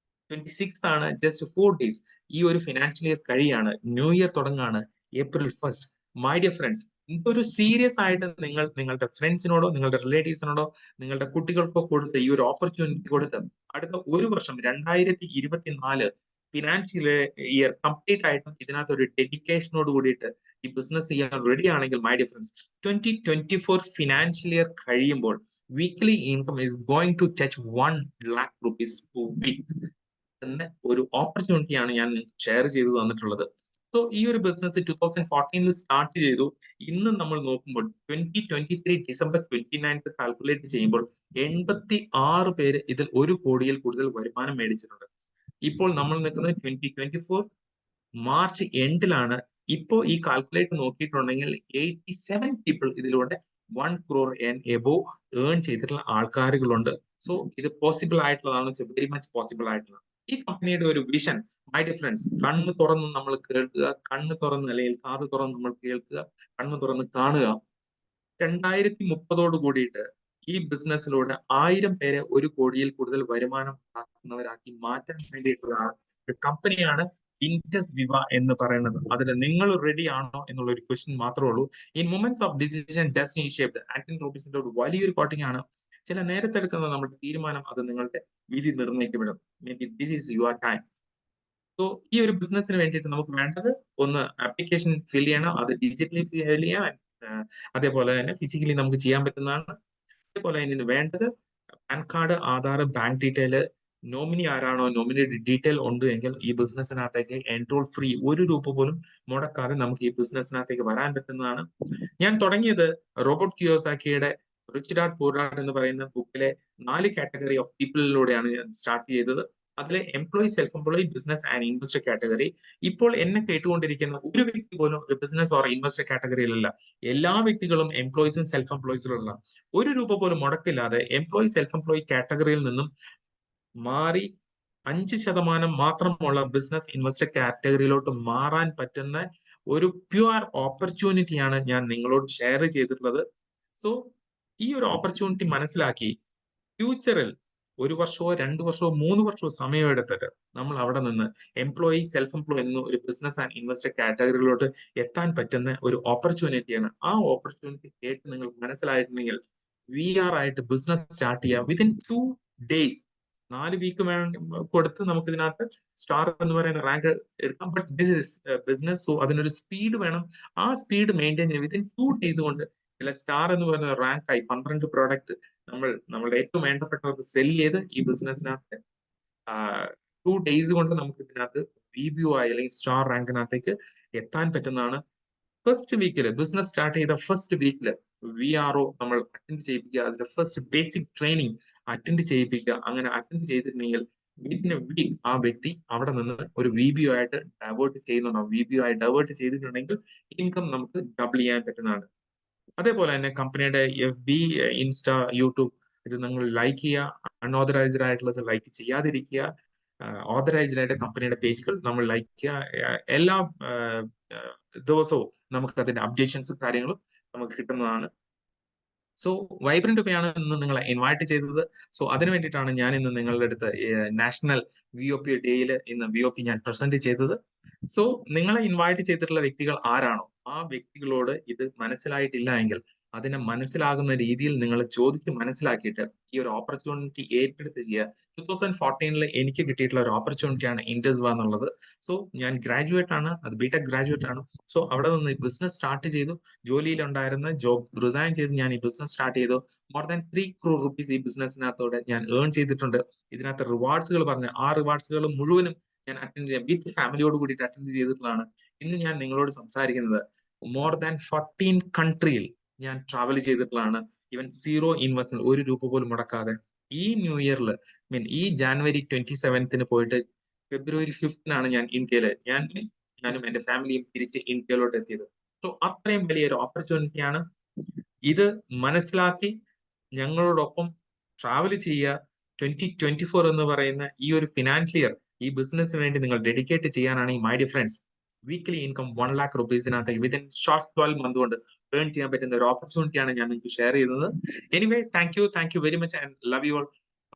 26th ആണ്. ജസ്റ്റ് 4 days ഈ ഒരു ഫിനാൻഷ്യൽ ഇയർ കഴിയാണ്. ന്യൂ ഇയർ തുടങ്ങാണ് April 1st. My dear friends, ഇതൊരു സീരിയസ് ആയിട്ട് നിങ്ങൾ നിങ്ങളുടെ ഫ്രണ്ട്സിനോടോ നിങ്ങളുടെ റിലേറ്റീവ്സിനോടോ നിങ്ങളുടെ കുട്ടികൾക്കോ കൊടുത്ത് ഈ ഒരു ഓപ്പർച്യൂണിറ്റി കൊടുത്ത് അടുത്ത ഒരു വർഷം 2024 ഫിനാൻഷ്യൽ ഇയർ കംപ്ലീറ്റ് ആയിട്ടും ഇതിനകത്ത് ഒരു ഡെഡിക്കേഷനോട് കൂടിയിട്ട് ഈ ബിസിനസ് ചെയ്യാൻ റെഡി ആണെങ്കിൽ my dear friends, 2024 financial year കഴിയുമ്പോൾ weekly income is going to touch 1 lakh rupees per week എന്ന ഒരു ഓപ്പർച്യൂണിറ്റിയാണ് ഞാൻ ഷെയർ ചെയ്തു തന്നിട്ടുള്ളത്. സോ ഈ ഒരു ബിസിനസ് 2014 സ്റ്റാർട്ട് ചെയ്തു. ഇന്ന് നമ്മൾ നോക്കുമ്പോൾ 2023 December 29 കാൽക്കുലേറ്റ് ചെയ്യുമ്പോൾ 86 പേര് ഇതിൽ 1 കോടിയിൽ കൂടുതൽ വരുമാനം മേടിച്ചിട്ടുണ്ട്. ഇപ്പോൾ നമ്മൾ നിൽക്കുന്നത് 2024 മാർച്ച് എൻഡിലാണ്. ഇപ്പോൾ ഈ കാൽക്കുലേറ്റ് നോക്കിയിട്ടുണ്ടെങ്കിൽ 87 പീപ്പിൾ ഇതിലൂടെ 1 crore and above ഏൺ ചെയ്തിട്ടുള്ള ആൾക്കാരുകളുണ്ട്. സോ ഇത് പോസിബിൾ ആയിട്ടുള്ളതാണ്, വെരി മച്ച് പോസിബിൾ ആയിട്ടുള്ളതാണ്. ഈ കമ്പനിയുടെ ഒരു വിഷൻ മൈ ഡിഫറൻസ്, കണ്ണ് തുറന്ന് നമ്മൾ കേൾക്കുക, കണ്ണ് തുറന്ന് അല്ലെങ്കിൽ കാത് തുറന്ന് നമ്മൾ കേൾക്കുക, കണ്ണ് തുറന്ന് കാണുക. 2030 കൂടിയിട്ട് ഈ ബിസിനസ്സിലൂടെ 1000 പേരെ 1 കോടിയിൽ കൂടുതൽ വരുമാനം ഉണ്ടാക്കുന്നവരാക്കി മാറ്റാൻ വേണ്ടിയിട്ടുള്ള ഒരു കമ്പനിയാണ് ഇൻഡസ് വിവ എന്ന് പറയുന്നത്. അതിൽ നിങ്ങൾ റെഡി ആണോ എന്നുള്ള ഒരു ക്വസ്റ്റ്യൻ മാത്രമേ ഉള്ളൂ. In moments of decision destiny shaped, Anthony റോബിൻസിന്റെ ഒരു വലിയൊരു കോട്ടിംഗ് ആണ്. ചില നേരത്തെ എടുക്കുന്ന നമ്മുടെ തീരുമാനം അത് നിങ്ങളുടെ വിധി നിർണ്ണയിക്കപ്പെടും. Maybe this is your time. So ഈ ഒരു ബിസിനസ്സിന് വേണ്ടിയിട്ട് നമുക്ക് വേണ്ടത് ഒന്ന് ആപ്ലിക്കേഷൻ ഫിൽ ചെയ്യണം, അത് ഡിജിറ്റലി ഫിൽ ചെയ്യാം, അതേപോലെ തന്നെ ഫിസിക്കലി നമുക്ക് ചെയ്യാൻ പറ്റുന്നതാണ്. അതേപോലെ ഇതിന് വേണ്ടത് pan card, Aadhaar, bank detail, nominee ആരാണോ നോമിനി ഡീറ്റെയിൽ ഉണ്ട് എങ്കിൽ ഈ ബിസിനസ്സിനകത്തേക്ക് എൻറോൾ ഫ്രീ, 1 രൂപ പോലും മുടക്കാതെ നമുക്ക് ഈ ബിസിനസ്സിനകത്തേക്ക് വരാൻ പറ്റുന്നതാണ്. ഞാൻ തുടങ്ങിയത് റോബർട്ട് കിയോസാക്കിയുടെ റിച്ച് ഡാഡ് പൂർ ഡാഡ് എന്ന് പറയുന്ന ബുക്കിലെ 4 കാറ്റഗറി ഓഫ് പീപ്പിളിലൂടെയാണ് ഞാൻ സ്റ്റാർട്ട് ചെയ്തത്. അതിലെ employee, self employee, business and investor category. ഇപ്പോൾ എന്നെ കേട്ടുകൊണ്ടിരിക്കുന്ന ഒരു വ്യക്തി പോലും ഒരു ബിസിനസ് ഓർ ഇൻവെസ്റ്റർ കാറ്റഗറിയിലല്ല. എല്ലാ വ്യക്തികളും എംപ്ലോയീസും സെൽഫ് എംപ്ലോയീസിലുള്ള 1 രൂപ പോലും മുടക്കില്ലാതെ എംപ്ലോയി, സെൽഫ് എംപ്ലോയി കാറ്റഗറിയിൽ നിന്നും മാറി 5% മാത്രമുള്ള ബിസിനസ് ഇൻവെസ്റ്റർ കാറ്റഗറിയിലോട്ട് മാറാൻ പറ്റുന്ന ഒരു പ്യുവർ ഓപ്പർച്യൂണിറ്റിയാണ് ഞാൻ നിങ്ങളോട് ഷെയർ ചെയ്തിട്ടുള്ളത്. സോ ഈ ഒരു ഓപ്പർച്യൂണിറ്റി മനസ്സിലാക്കി ഫ്യൂച്ചറിൽ 1 വർഷമോ 2 വർഷമോ 3 വർഷമോ സമയം എടുത്തിട്ട് നമ്മൾ അവിടെ നിന്ന് എംപ്ലോയി, സെൽഫ് എംപ്ലോയി എന്ന ഒരു ബിസിനസ് ആൻഡ് ഇൻവെസ്റ്റർ കാറ്റഗറിയിലോട്ട് എത്താൻ പറ്റുന്ന ഒരു ഓപ്പർച്യൂണിറ്റിയാണ്. ആ ഓപ്പർച്യൂണിറ്റി കേട്ട് നിങ്ങൾക്ക് മനസ്സിലായിട്ടുണ്ടെങ്കിൽ VR ആയിട്ട് ബിസിനസ് സ്റ്റാർട്ട് ചെയ്യാം വിതിൻ 2 days. 4 വീക്ക് കൊടുത്ത് നമുക്ക് ഇതിനകത്ത് സ്റ്റാർ എന്ന് പറയുന്ന റാങ്ക് എടുക്കാം. But this is business, so അതിനൊരു സ്പീഡ് വേണം. ആ സ്പീഡ് മെയിൻറ്റെയിൻ ചെയ്യാൻ വിതിൻ 2 days കൊണ്ട് സ്റ്റാർ എന്ന് പറയുന്ന റാങ്ക് ആയി 12 പ്രോഡക്റ്റ് നമ്മളുടെ ഏറ്റവും വേണ്ടപ്പെട്ടവർക്ക് സെൽ ചെയ്ത് ഈ ബിസിനസ്സിനകത്ത് 2 days കൊണ്ട് നമുക്ക് ഇതിനകത്ത് VBO ആയി അല്ലെങ്കിൽ സ്റ്റാർ റാങ്കിനകത്തേക്ക് എത്താൻ പറ്റുന്നതാണ്. ഫസ്റ്റ് വീക്കില് ബിസിനസ് സ്റ്റാർട്ട് ചെയ്ത ഫസ്റ്റ് വീക്കില് VRO നമ്മൾ അറ്റൻഡ് ചെയ്യിപ്പിക്കുക, അതിന്റെ ഫസ്റ്റ് ബേസിക് ട്രെയിനിങ് അറ്റൻഡ് ചെയ്യിപ്പിക്കുക. അങ്ങനെ അറ്റൻഡ് ചെയ്തിട്ടുണ്ടെങ്കിൽ വിത്തിൻ എ വീക്ക് ആ വ്യക്തി അവിടെ നിന്ന് ഒരു VBO ആയിട്ട് ഡൈവേർട്ട് ചെയ്യുന്നുണ്ടാവും. VBO ആയി ഡൈവേർട്ട് ചെയ്തിട്ടുണ്ടെങ്കിൽ ഇൻകം നമുക്ക് ഡബിൾ ചെയ്യാൻ പറ്റുന്നതാണ്. അതേപോലെ തന്നെ കമ്പനിയുടെ FB, ഇൻസ്റ്റ, യൂട്യൂബ് ഇത് നിങ്ങൾ ലൈക്ക് ചെയ്യുക. അൺഓതറൈസ്ഡ് ആയിട്ടുള്ളത് ലൈക്ക് ചെയ്യാതിരിക്കുക. ഓതറൈസ്ഡ് ആയിട്ട് കമ്പനിയുടെ പേജുകൾ നമ്മൾ ലൈക്ക് ചെയ്യുക. എല്ലാ ദിവസവും നമുക്ക് അതിന്റെ അപ്ഡേഷൻസ് കാര്യങ്ങളും നമുക്ക് കിട്ടുന്നതാണ്. സോ വൈബ്രന്റ് ആണ് ഇന്ന് നിങ്ങളെ ഇൻവൈറ്റ് ചെയ്തത്. സോ അതിനു വേണ്ടിയിട്ടാണ് ഞാൻ ഇന്ന് നിങ്ങളുടെ അടുത്ത് നാഷണൽ VOP ഡേയിൽ ഇന്ന് VOP ഞാൻ പ്രസന്റ് ചെയ്തത്. സോ നിങ്ങളെ ഇൻവൈറ്റ് ചെയ്തിട്ടുള്ള വ്യക്തികൾ ആരാണോ ആ വ്യക്തികളോട് ഇത് മനസ്സിലായിട്ടില്ല എങ്കിൽ അതിനെ മനസ്സിലാകുന്ന രീതിയിൽ നിങ്ങൾ ചോദിച്ച് മനസ്സിലാക്കിയിട്ട് ഈ ഒരു ഓപ്പർച്യൂണിറ്റി ഏറ്റെടുത്ത് ചെയ്യുക. 2014 എനിക്ക് കിട്ടിയിട്ടുള്ള ഒരു ഓപ്പർച്യൂണിറ്റിയാണ് ഇൻഡസ്വ എന്നുള്ളത്. സോ ഞാൻ ഗ്രാജുവേറ്റ് ആണ്, അത് BTech ഗ്രാജുവേറ്റ് ആണ്. സോ അവിടെ നിന്ന് ബിസിനസ് സ്റ്റാർട്ട് ചെയ്തു. ജോലിയിലുണ്ടായിരുന്ന ജോബ് റിസൈൻ ചെയ്ത് ഞാൻ ഈ ബിസിനസ് സ്റ്റാർട്ട് ചെയ്തു. മോർ ദാൻ 3 crore rupees ഈ ബിസിനസ്സിനകത്തോടെ ഞാൻ ഏൺ ചെയ്തിട്ടുണ്ട്. ഇതിനകത്ത് റിവാർഡ്സുകൾ പറഞ്ഞ ആ റിവാർഡ്സുകൾ മുഴുവനും ഞാൻ അറ്റൻഡ് ചെയ്യാം വിത്ത് ഫാമിലിയോട് കൂടിയിട്ട് അറ്റൻഡ് ചെയ്തിട്ടുള്ളതാണ്. ഇന്ന് ഞാൻ നിങ്ങളോട് സംസാരിക്കുന്നത് മോർ ദാൻ 14 കൺട്രിയിൽ ഞാൻ ട്രാവൽ ചെയ്തിട്ടുള്ളതാണ്. ഈവൻ 0 ഇൻവെസ്റ്റ്മെന്റ്, 1 രൂപ പോലും മുടക്കാതെ. ഈ ന്യൂ ഇയറിൽ ഈ ജാനുവരി 27 പോയിട്ട് ഫെബ്രുവരി 5 ഞാൻ ഇന്ത്യയില് ഞാനും എന്റെ ഫാമിലിയും തിരിച്ച് ഇന്ത്യയിലോട്ട് എത്തിയത്. സോ അത്രയും വലിയൊരു ഓപ്പർച്യൂണിറ്റിയാണ്. ഇത് മനസ്സിലാക്കി ഞങ്ങളോടൊപ്പം ട്രാവൽ ചെയ്യുക. 2024 എന്ന് പറയുന്ന ഈ ഒരു ഫിനാൻഷ്യൽ ഇയർ ഈ ബിസിനസ്സിന് വേണ്ടി നിങ്ങൾ ഡെഡിക്കേറ്റ് ചെയ്യാനാണ് ഈ my dear friends weekly income 1 lakh rupeesനകത്ത് വിതിൻ ഷോർട്ട് 12 month കൊണ്ട് ഏൺ ചെയ്യാൻ പറ്റുന്ന ഒരു ഓപ്പർച്യൂണിറ്റിയാണ് ഞാൻ നിങ്ങൾക്ക് ഷെയർ ചെയ്യുന്നത്. Anyway thank you very much and love you all.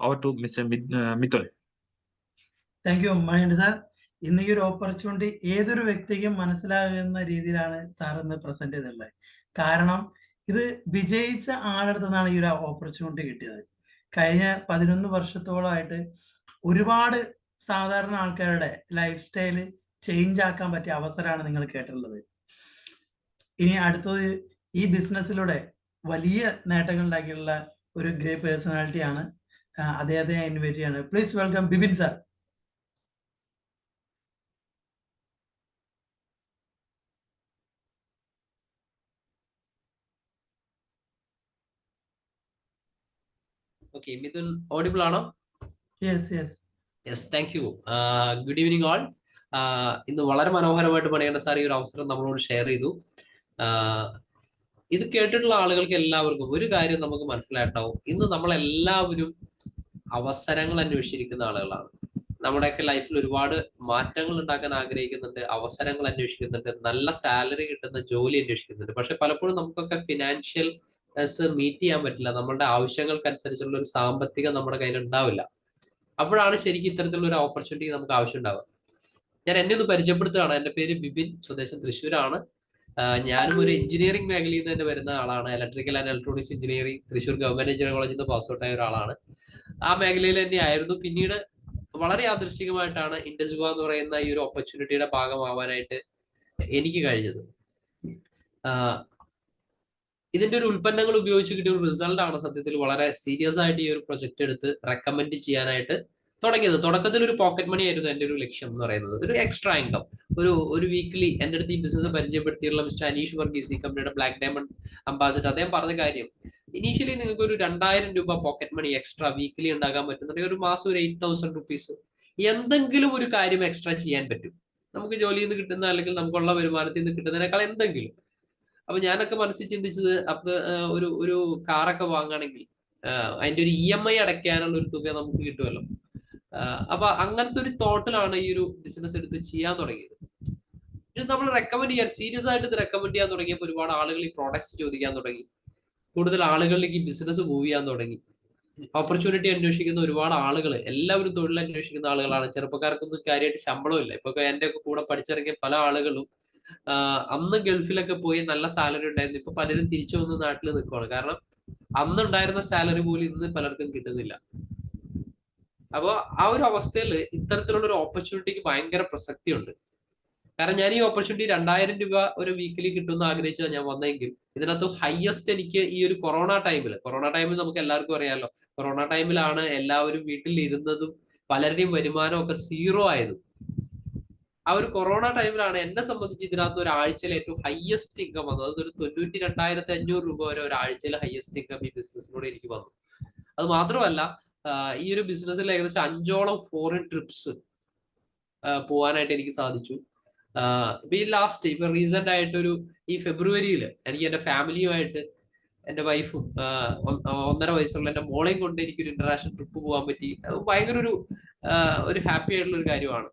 Over to mister Mithun. Thank you Mahendra sir. ഇന്ന് ഈ ഒരു ഓപ്പർച്യൂണിറ്റി ഏതൊരു വ്യക്തിക്കും മനസ്സിലാകുന്ന രീതിയിലാണ് സാർ ഇന്ന് പ്രസന്റ് ചെയ്തിട്ടുള്ളത്. കാരണം ഇത് വിജയിച്ച ആളടുത്ത് നിന്നാണ് ഈ ഒരു ഓപ്പർച്യൂണിറ്റി കിട്ടിയത്. കഴിഞ്ഞ 11 വർഷത്തോളമായിട്ട് ഒരുപാട് സാധാരണ ആൾക്കാരുടെ ലൈഫ് സ്റ്റൈല് ചേഞ്ച് ആക്കാൻ പറ്റിയ അവസരമാണ് നിങ്ങൾ കേട്ടിട്ടുള്ളത്. ഇനി അടുത്തത് ഈ ബിസിനസ്സിലൂടെ വലിയ നേട്ടങ്ങൾ ഉണ്ടാക്കിയിട്ടുള്ള ഒരു ഗ്രേറ്റ് പേഴ്സണാലിറ്റി ആണ്. അദ്ദേഹത്തെ ഞാൻ ഇൻവൈറ്റ് ചെയ്യാണ്. Please welcome Bipin sir. Okay, Mithun, audible ആണോ? Yes, thank you. Good evening all. ഇന്ന് വളരെ മനോഹരമായിട്ട് പണിയേണ്ട സാർ ഈ ഒരു അവസരം നമ്മളോട് ഷെയർ ചെയ്തു. ഇത് കേട്ടിട്ടുള്ള ആളുകൾക്ക് എല്ലാവർക്കും ഒരു കാര്യം നമുക്ക് മനസ്സിലായിട്ടാവും. ഇന്ന് നമ്മളെല്ലാവരും അവസരങ്ങൾ അന്വേഷിച്ചിരിക്കുന്ന ആളുകളാണ്. നമ്മുടെയൊക്കെ ലൈഫിൽ ഒരുപാട് മാറ്റങ്ങൾ ഉണ്ടാക്കാൻ ആഗ്രഹിക്കുന്നുണ്ട്, അവസരങ്ങൾ അന്വേഷിക്കുന്നുണ്ട്, നല്ല സാലറി കിട്ടുന്ന ജോലി അന്വേഷിക്കുന്നുണ്ട്. പക്ഷെ പലപ്പോഴും നമുക്കൊക്കെ ഫിനാൻഷ്യൽ മീറ്റ് ചെയ്യാൻ പറ്റില്ല. നമ്മളുടെ ആവശ്യങ്ങൾക്കനുസരിച്ചുള്ള ഒരു സാമ്പത്തികം നമ്മുടെ കയ്യിൽ ഉണ്ടാവില്ല. അപ്പോഴാണ് ശരിക്കും ഇത്തരത്തിലുള്ള ഒരു ഓപ്പർച്യൂണിറ്റി നമുക്ക് ആവശ്യം ഉണ്ടാവുക. ഞാൻ എന്നെ ഒന്ന് പരിചയപ്പെടുത്തുകയാണ്. എൻ്റെ പേര് ബിപിൻ, സ്വദേശം തൃശ്ശൂരാണ്. ഞാനും ഒരു എഞ്ചിനീയറിംഗ് മേഖലയിൽ നിന്ന് തന്നെ വരുന്ന ആളാണ്. Electrical and electronics engineering Thrissur government engineering കോളേജിൽ നിന്ന് പാസ് ഔട്ട് ആയ ഒരാളാണ്. ആ മേഖലയിൽ തന്നെ ആയിരുന്നു. പിന്നീട് വളരെ യാദൃശ്ചികമായിട്ടാണ് ഇൻഡസ്വ എന്ന് പറയുന്ന ഈ ഒരു ഓപ്പർച്യൂണിറ്റിയുടെ ഭാഗമാവാനായിട്ട് എനിക്ക് കഴിഞ്ഞത്. ഇതിന്റെ ഒരു ഉൽപ്പന്നങ്ങൾ ഉപയോഗിച്ച് കിട്ടിയ ഒരു റിസൾട്ട് ആണ് സത്യത്തിൽ വളരെ സീരിയസ് ആയിട്ട് ഈ ഒരു പ്രൊജക്ട് എടുത്ത് റെക്കമെൻഡ് ചെയ്യാനായിട്ട് തുടങ്ങിയത്. തുടക്കത്തിൽ ഒരു പോക്കറ്റ് മണി ആയിരുന്നു എന്റെ ഒരു ലക്ഷ്യം എന്ന് പറയുന്നത്, ഒരു എക്സ്ട്രാ ഇൻകം. ഒരു വീക്ക്ലി എന്റെ അടുത്ത് ഈ ബിസിനസ് പരിചയപ്പെടുത്തിയുള്ള മിസ്റ്റർ അനീഷ് വർഗീസ്, ഈ കമ്പനിയുടെ ബ്ലാക്ക് ഡയമണ്ട് അംബാസിഡർ, അദ്ദേഹം പറഞ്ഞ കാര്യം, ഇനീഷ്യലി നിങ്ങൾക്ക് ഒരു 2000 രൂപ പോക്കറ്റ് മണി എക്സ്ട്രാ വീക്ക്ലി ഉണ്ടാക്കാൻ പറ്റുന്നുണ്ടെങ്കിൽ ഒരു മാസം ഒരു 8000 റുപ്പീസ് എന്തെങ്കിലും ഒരു കാര്യം എക്സ്ട്രാ ചെയ്യാൻ പറ്റും. നമുക്ക് ജോലിയിൽ നിന്ന് കിട്ടുന്ന അല്ലെങ്കിൽ നമുക്കുള്ള വരുമാനത്തിൽ നിന്ന് കിട്ടുന്നതിനേക്കാൾ എന്തെങ്കിലും. അപ്പൊ ഞാനൊക്കെ മനസ്സിൽ ചിന്തിച്ചത്, അപ്പൊ ഒരു കാറൊക്കെ വാങ്ങുകയാണെങ്കിൽ അതിന്റെ ഒരു EMI അടയ്ക്കാനുള്ള ഒരു തുക നമുക്ക് കിട്ടുമല്ലോ. അപ്പൊ അങ്ങനത്തെ ഒരു തോട്ടിലാണ് ഈ ഒരു ബിസിനസ് എടുത്ത് ചെയ്യാൻ തുടങ്ങിയത്. പക്ഷെ നമ്മൾ റെക്കമെൻഡ് ചെയ്യാൻ, സീരിയസ് ആയിട്ട് ഇത് റെക്കമെൻഡ് ചെയ്യാൻ തുടങ്ങിയപ്പോൾ ഒരുപാട് ആളുകൾ ഈ പ്രോഡക്ട്സ് ചോദിക്കാൻ തുടങ്ങി, കൂടുതൽ ആളുകളിലേക്ക് ഈ ബിസിനസ് മൂവ് ചെയ്യാൻ തുടങ്ങി. ഓപ്പർച്യൂണിറ്റി അന്വേഷിക്കുന്ന ഒരുപാട് ആളുകൾ, എല്ലാവരും തൊഴിൽ അന്വേഷിക്കുന്ന ആളുകളാണ്. ചെറുപ്പക്കാർക്കൊന്നും കാര്യമായിട്ട് ശമ്പളമില്ല. ഇപ്പൊ എന്റെ ഒക്കെ കൂടെ പഠിച്ചിറങ്ങിയ പല ആളുകളും അന്ന് ഗൾഫിലൊക്കെ പോയി നല്ല സാലറി ഉണ്ടായിരുന്നു. ഇപ്പൊ പലരും തിരിച്ചു വന്ന് നാട്ടിൽ നിൽക്കുവാണ്. കാരണം അന്ന് ഉണ്ടായിരുന്ന സാലറി പോലും ഇന്ന് പലർക്കും കിട്ടുന്നില്ല. അപ്പൊ ആ ഒരു അവസ്ഥയിൽ ഇത്തരത്തിലുള്ള ഒരു ഓപ്പർച്യൂണിറ്റിക്ക് ഭയങ്കര പ്രസക്തിയുണ്ട്. കാരണം ഞാൻ ഈ ഓപ്പർച്യൂണിറ്റി 2000 രൂപ ഒരു വീക്കിലി കിട്ടുമെന്ന് ആഗ്രഹിച്ചാൽ ഞാൻ വന്നെങ്കിൽ, ഇതിനകത്ത് ഹയസ്റ്റ് എനിക്ക് ഈ ഒരു കൊറോണ ടൈമിൽ നമുക്ക് എല്ലാവർക്കും അറിയാമല്ലോ, കൊറോണ ടൈമിലാണ് എല്ലാവരും വീട്ടിൽ ഇരുന്നതും പലരുടെയും വരുമാനം ഒക്കെ സീറോ ആയതും. ആ ഒരു കൊറോണ ടൈമിലാണ് എന്നെ സംബന്ധിച്ച് ഇതിനകത്ത് ഒരാഴ്ചയിൽ ഏറ്റവും ഹയസ്റ്റ് ഇൻകം വന്നത്. അതൊരു 92,500 രൂപ വരെ ഒരാഴ്ചയിൽ ഹയസ്റ്റ് ഇൻകം ഈ ബിസിനസ്സിലൂടെ എനിക്ക് വന്നു. അത് മാത്രമല്ല, ഈ ഒരു ബിസിനസ്സിൽ ഏകദേശം 5ഓളം ഫോറിൻ ട്രിപ്സ് പോകാനായിട്ട് എനിക്ക് സാധിച്ചു. ഇപ്പൊ ഈ ലാസ്റ്റ് ഇപ്പൊ റീസെന്റ് ആയിട്ടൊരു ഈ ഫെബ്രുവരിയിൽ എനിക്ക് എന്റെ ഫാമിലിയുമായിട്ട്, എന്റെ വൈഫും 1.5 വയസ്സുള്ള എന്റെ മോളെയും കൊണ്ട് എനിക്കൊരു ഇന്റർനാഷണൽ ട്രിപ്പ് പോകാൻ പറ്റി. ഭയങ്കര ഒരു ഹാപ്പി ആയിട്ടുള്ള ഒരു കാര്യമാണ്.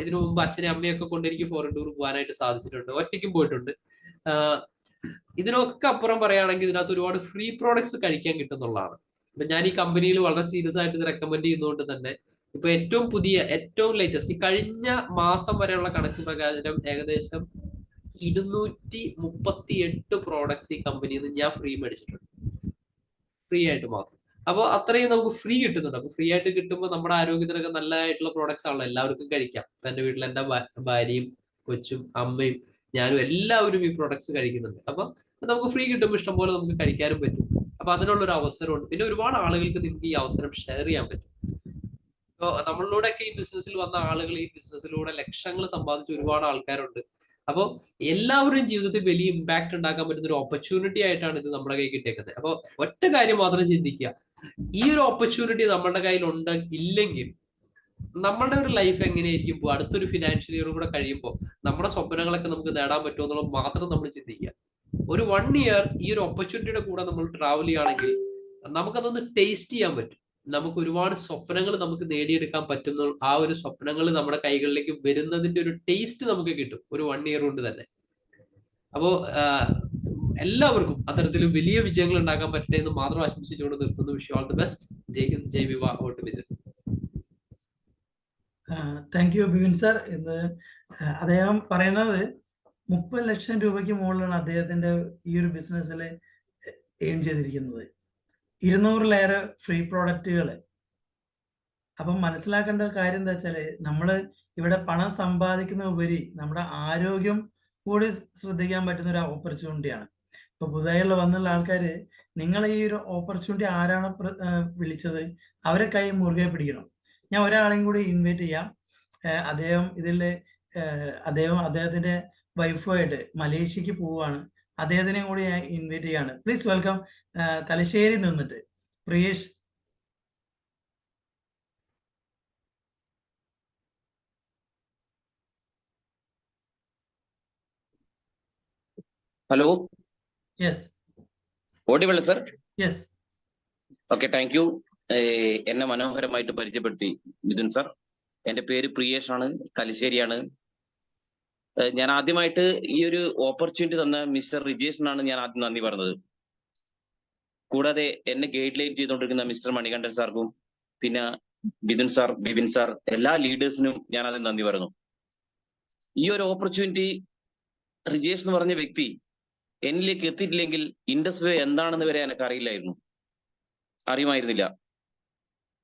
ഇതിനു മുമ്പ് അച്ഛനെയും അമ്മയൊക്കെ കൊണ്ട് എനിക്ക് ഫോറിൻ ടൂർ പോകാനായിട്ട് സാധിച്ചിട്ടുണ്ട്, ഒറ്റയ്ക്കും പോയിട്ടുണ്ട്. ഇതിനൊക്കെ അപ്പുറം പറയുകയാണെങ്കിൽ ഇതിനകത്ത് ഒരുപാട് ഫ്രീ പ്രോഡക്ട്സ് കഴിക്കാൻ കിട്ടുന്നുള്ളതാണ്. അപ്പൊ ഞാൻ ഈ കമ്പനിയിൽ വളരെ സീരിയസ് ആയിട്ട് ഇത് റെക്കമെൻഡ് ചെയ്യുന്നതുകൊണ്ട് തന്നെ ഇപ്പൊ ഏറ്റവും പുതിയ, ഏറ്റവും ലേറ്റസ്റ്റ്, ഈ കഴിഞ്ഞ മാസം വരെയുള്ള കണക്ക് പ്രകാരം ഏകദേശം 238 പ്രോഡക്ട്സ് ഈ കമ്പനിയിൽ നിന്ന് ഞാൻ ഫ്രീ മേടിച്ചിട്ടുണ്ട്, ഫ്രീ ആയിട്ട് മാത്രം. അപ്പോൾ അത്രയും നമുക്ക് ഫ്രീ കിട്ടുന്നുണ്ട്. അപ്പൊ ഫ്രീ ആയിട്ട് കിട്ടുമ്പോൾ നമ്മുടെ ആരോഗ്യത്തിനൊക്കെ നല്ലതായിട്ടുള്ള പ്രോഡക്ട്സ് ആണല്ലോ, എല്ലാവർക്കും കഴിക്കാം. എന്റെ വീട്ടിൽ എന്റെ ഭാര്യയും കൊച്ചും അമ്മയും ഞാനും എല്ലാവരും ഈ പ്രോഡക്ട്സ് കഴിക്കുന്നുണ്ട്. അപ്പൊ നമുക്ക് ഫ്രീ കിട്ടുമ്പോൾ ഇഷ്ടംപോലെ നമുക്ക് കഴിക്കാനും പറ്റും. അപ്പൊ അതിനുള്ളൊരു അവസരമുണ്ട്. പിന്നെ ഒരുപാട് ആളുകൾക്ക് നിങ്ങൾക്ക് ഈ അവസരം ഷെയർ ചെയ്യാൻ പറ്റും. ഇപ്പൊ നമ്മളിലൂടെയൊക്കെ ഈ ബിസിനസ്സിൽ വന്ന ആളുകൾ, ഈ ബിസിനസ്സിലൂടെ ലക്ഷങ്ങൾ സമ്പാദിച്ച ഒരുപാട് ആൾക്കാരുണ്ട്. അപ്പോൾ എല്ലാവരുടെയും ജീവിതത്തിൽ വലിയ ഇമ്പാക്ട് ഉണ്ടാക്കാൻ പറ്റുന്ന ഒരു ഓപ്പർച്യൂണിറ്റി ആയിട്ടാണ് ഇത് നമ്മുടെ കയ്യിൽ കിട്ടിയേക്കുന്നത്. അപ്പോൾ ഒറ്റ കാര്യം മാത്രം ചിന്തിക്കുക, ഈ ഒരു ഓപ്പർച്യൂണിറ്റി നമ്മുടെ കയ്യിൽ ഇല്ലെങ്കിൽ നമ്മളുടെ ഒരു ലൈഫ് എങ്ങനെയായിരിക്കും അടുത്തൊരു ഫിനാൻഷ്യൽ ഇയറും കൂടെ കഴിയുമ്പോൾ നമ്മുടെ സ്വപ്നങ്ങളൊക്കെ നമുക്ക് നേടാൻ പറ്റുമോ എന്നുള്ളത് മാത്രം നമ്മൾ ചിന്തിക്കുക. ഒരു 1 ഇയർ ഈ ഒരു ഓപ്പർച്യൂണിറ്റിയുടെ കൂടെ നമ്മൾ ട്രാവൽ ചെയ്യുകയാണെങ്കിൽ നമുക്കതൊന്ന് ടേസ്റ്റ് ചെയ്യാൻ പറ്റും. നമുക്ക് ഒരുപാട് സ്വപ്നങ്ങൾ നമുക്ക് നേടിയെടുക്കാൻ പറ്റുന്ന, ആ ഒരു സ്വപ്നങ്ങൾ നമ്മുടെ കൈകളിലേക്ക് വരുന്നതിന്റെ ഒരു ടേസ്റ്റ് നമുക്ക് കിട്ടും ഒരു 1 ഇയർ കൊണ്ട് തന്നെ. അപ്പോ എല്ലാവർക്കും അത്തരത്തിൽ വലിയ വിജയങ്ങൾ ഉണ്ടാക്കാൻ പറ്റട്ടെ എന്ന് മാത്രം ആശംസിച്ചുകൊണ്ട് നിർത്തുന്നു. Wish you all the best. Jai Hind, Jai Viva. ഓട്ട് Mithun. Thank you Bipin sir. ഇന്ന് അദ്ദേഹം പറയുന്നത് 30 ലക്ഷം രൂപയ്ക്ക് മുകളിലാണ് അദ്ദേഹത്തിന്റെ ഈ ഒരു ബിസിനസ്സിൽ എയിം ചെയ്തിരിക്കുന്നത്. 200-ലേറെ ഫ്രീ പ്രോഡക്റ്റുകൾ. അപ്പം മനസ്സിലാക്കേണ്ട കാര്യം എന്താ വെച്ചാൽ, നമ്മൾ ഇവിടെ പണം സമ്പാദിക്കുന്ന ഉപരി നമ്മുടെ ആരോഗ്യം കൂടി ശ്രദ്ധിക്കാൻ പറ്റുന്ന ഒരു ഓപ്പർച്യൂണിറ്റിയാണ്. ഇപ്പൊ പുതുതായുള്ള വന്നുള്ള ആൾക്കാർ, നിങ്ങൾ ഈ ഒരു ഓപ്പർച്യൂണിറ്റി ആരാണ് വിളിച്ചത്, അവരെ കൈ മുറുകെ പിടിക്കണം. ഞാൻ ഒരാളെയും കൂടി ഇൻവൈറ്റ് ചെയ്യാം. അദ്ദേഹത്തിന്റെ വൈഫുമായിട്ട് മലേഷ്യക്ക് പോവുകയാണ്. അദ്ദേഹത്തിനെയും കൂടി ഞാൻ ഇൻവൈറ്റ് ചെയ്യാണ്. Please welcome. തലശ്ശേരി നിന്നിട്ട് Priyesh. Hello. Yes. Audible sir? Yes. Okay, thank you. എന്നെ മനോഹരമായിട്ട് പരിചയപ്പെടുത്തി മിഥുൻ സർ. എന്റെ പേര് പ്രിയേഷ് ആണ്, തലശ്ശേരിയാണ്. ഞാൻ ആദ്യമായിട്ട് ഈ ഒരു ഓപ്പർച്യൂണിറ്റി തന്ന മിസ്റ്റർ റിജേഷിനാണ് ഞാൻ ആദ്യം നന്ദി പറഞ്ഞത്. കൂടാതെ എന്നെ ഗൈഡ് ലൈൻ ചെയ്തുകൊണ്ടിരിക്കുന്ന മിസ്റ്റർ മണികണ്ഠൻ സാർക്കും, പിന്നെ മിഥുൻ സാർ, ബിപിൻ സാർ, എല്ലാ ലീഡേഴ്സിനും ഞാൻ അതിന് നന്ദി പറയുന്നു. ഈ ഒരു ഓപ്പർച്യൂണിറ്റി റിജേഷ് എന്ന് പറഞ്ഞ വ്യക്തി എന്നിലേക്ക് എത്തിയിട്ടില്ലെങ്കിൽ ഇൻഡസ്വേ എന്താണെന്ന് വരെ എനിക്ക് അറിയില്ലായിരുന്നു, അറിയുമായിരുന്നില്ല.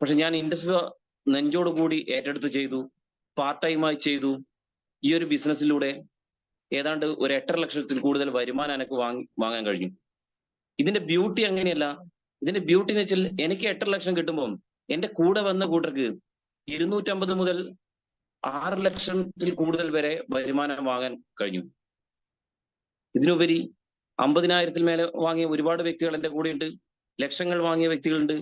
പക്ഷെ ഞാൻ ഇൻഡസ്വേ നെഞ്ചോടുകൂടി ഏറ്റെടുത്ത് ചെയ്തു, പാർട്ട് ടൈമായി ചെയ്തു. ഈ ഒരു ബിസിനസ്സിലൂടെ ഏതാണ്ട് ഒരു 8.5 ലക്ഷത്തിൽ കൂടുതൽ വരുമാനം എനിക്ക് വാങ്ങാൻ കഴിഞ്ഞു. ഇതിന്റെ ബ്യൂട്ടി അങ്ങനെയല്ല. ഇതിന്റെ ബ്യൂട്ടി എന്ന് വെച്ചാൽ എനിക്ക് 8.5 ലക്ഷം കിട്ടുമ്പോൾ എന്റെ കൂടെ വന്ന കൂട്ടർക്ക് 250 മുതൽ 6 ലക്ഷത്തിൽ കൂടുതൽ വരെ വരുമാനം വാങ്ങാൻ കഴിഞ്ഞു. ഇതിനുപരി 50,000-ത്തിൽ മേലെ വാങ്ങിയ ഒരുപാട് വ്യക്തികൾ എന്റെ കൂടെയുണ്ട്. ലക്ഷങ്ങൾ വാങ്ങിയ വ്യക്തികളുണ്ട്.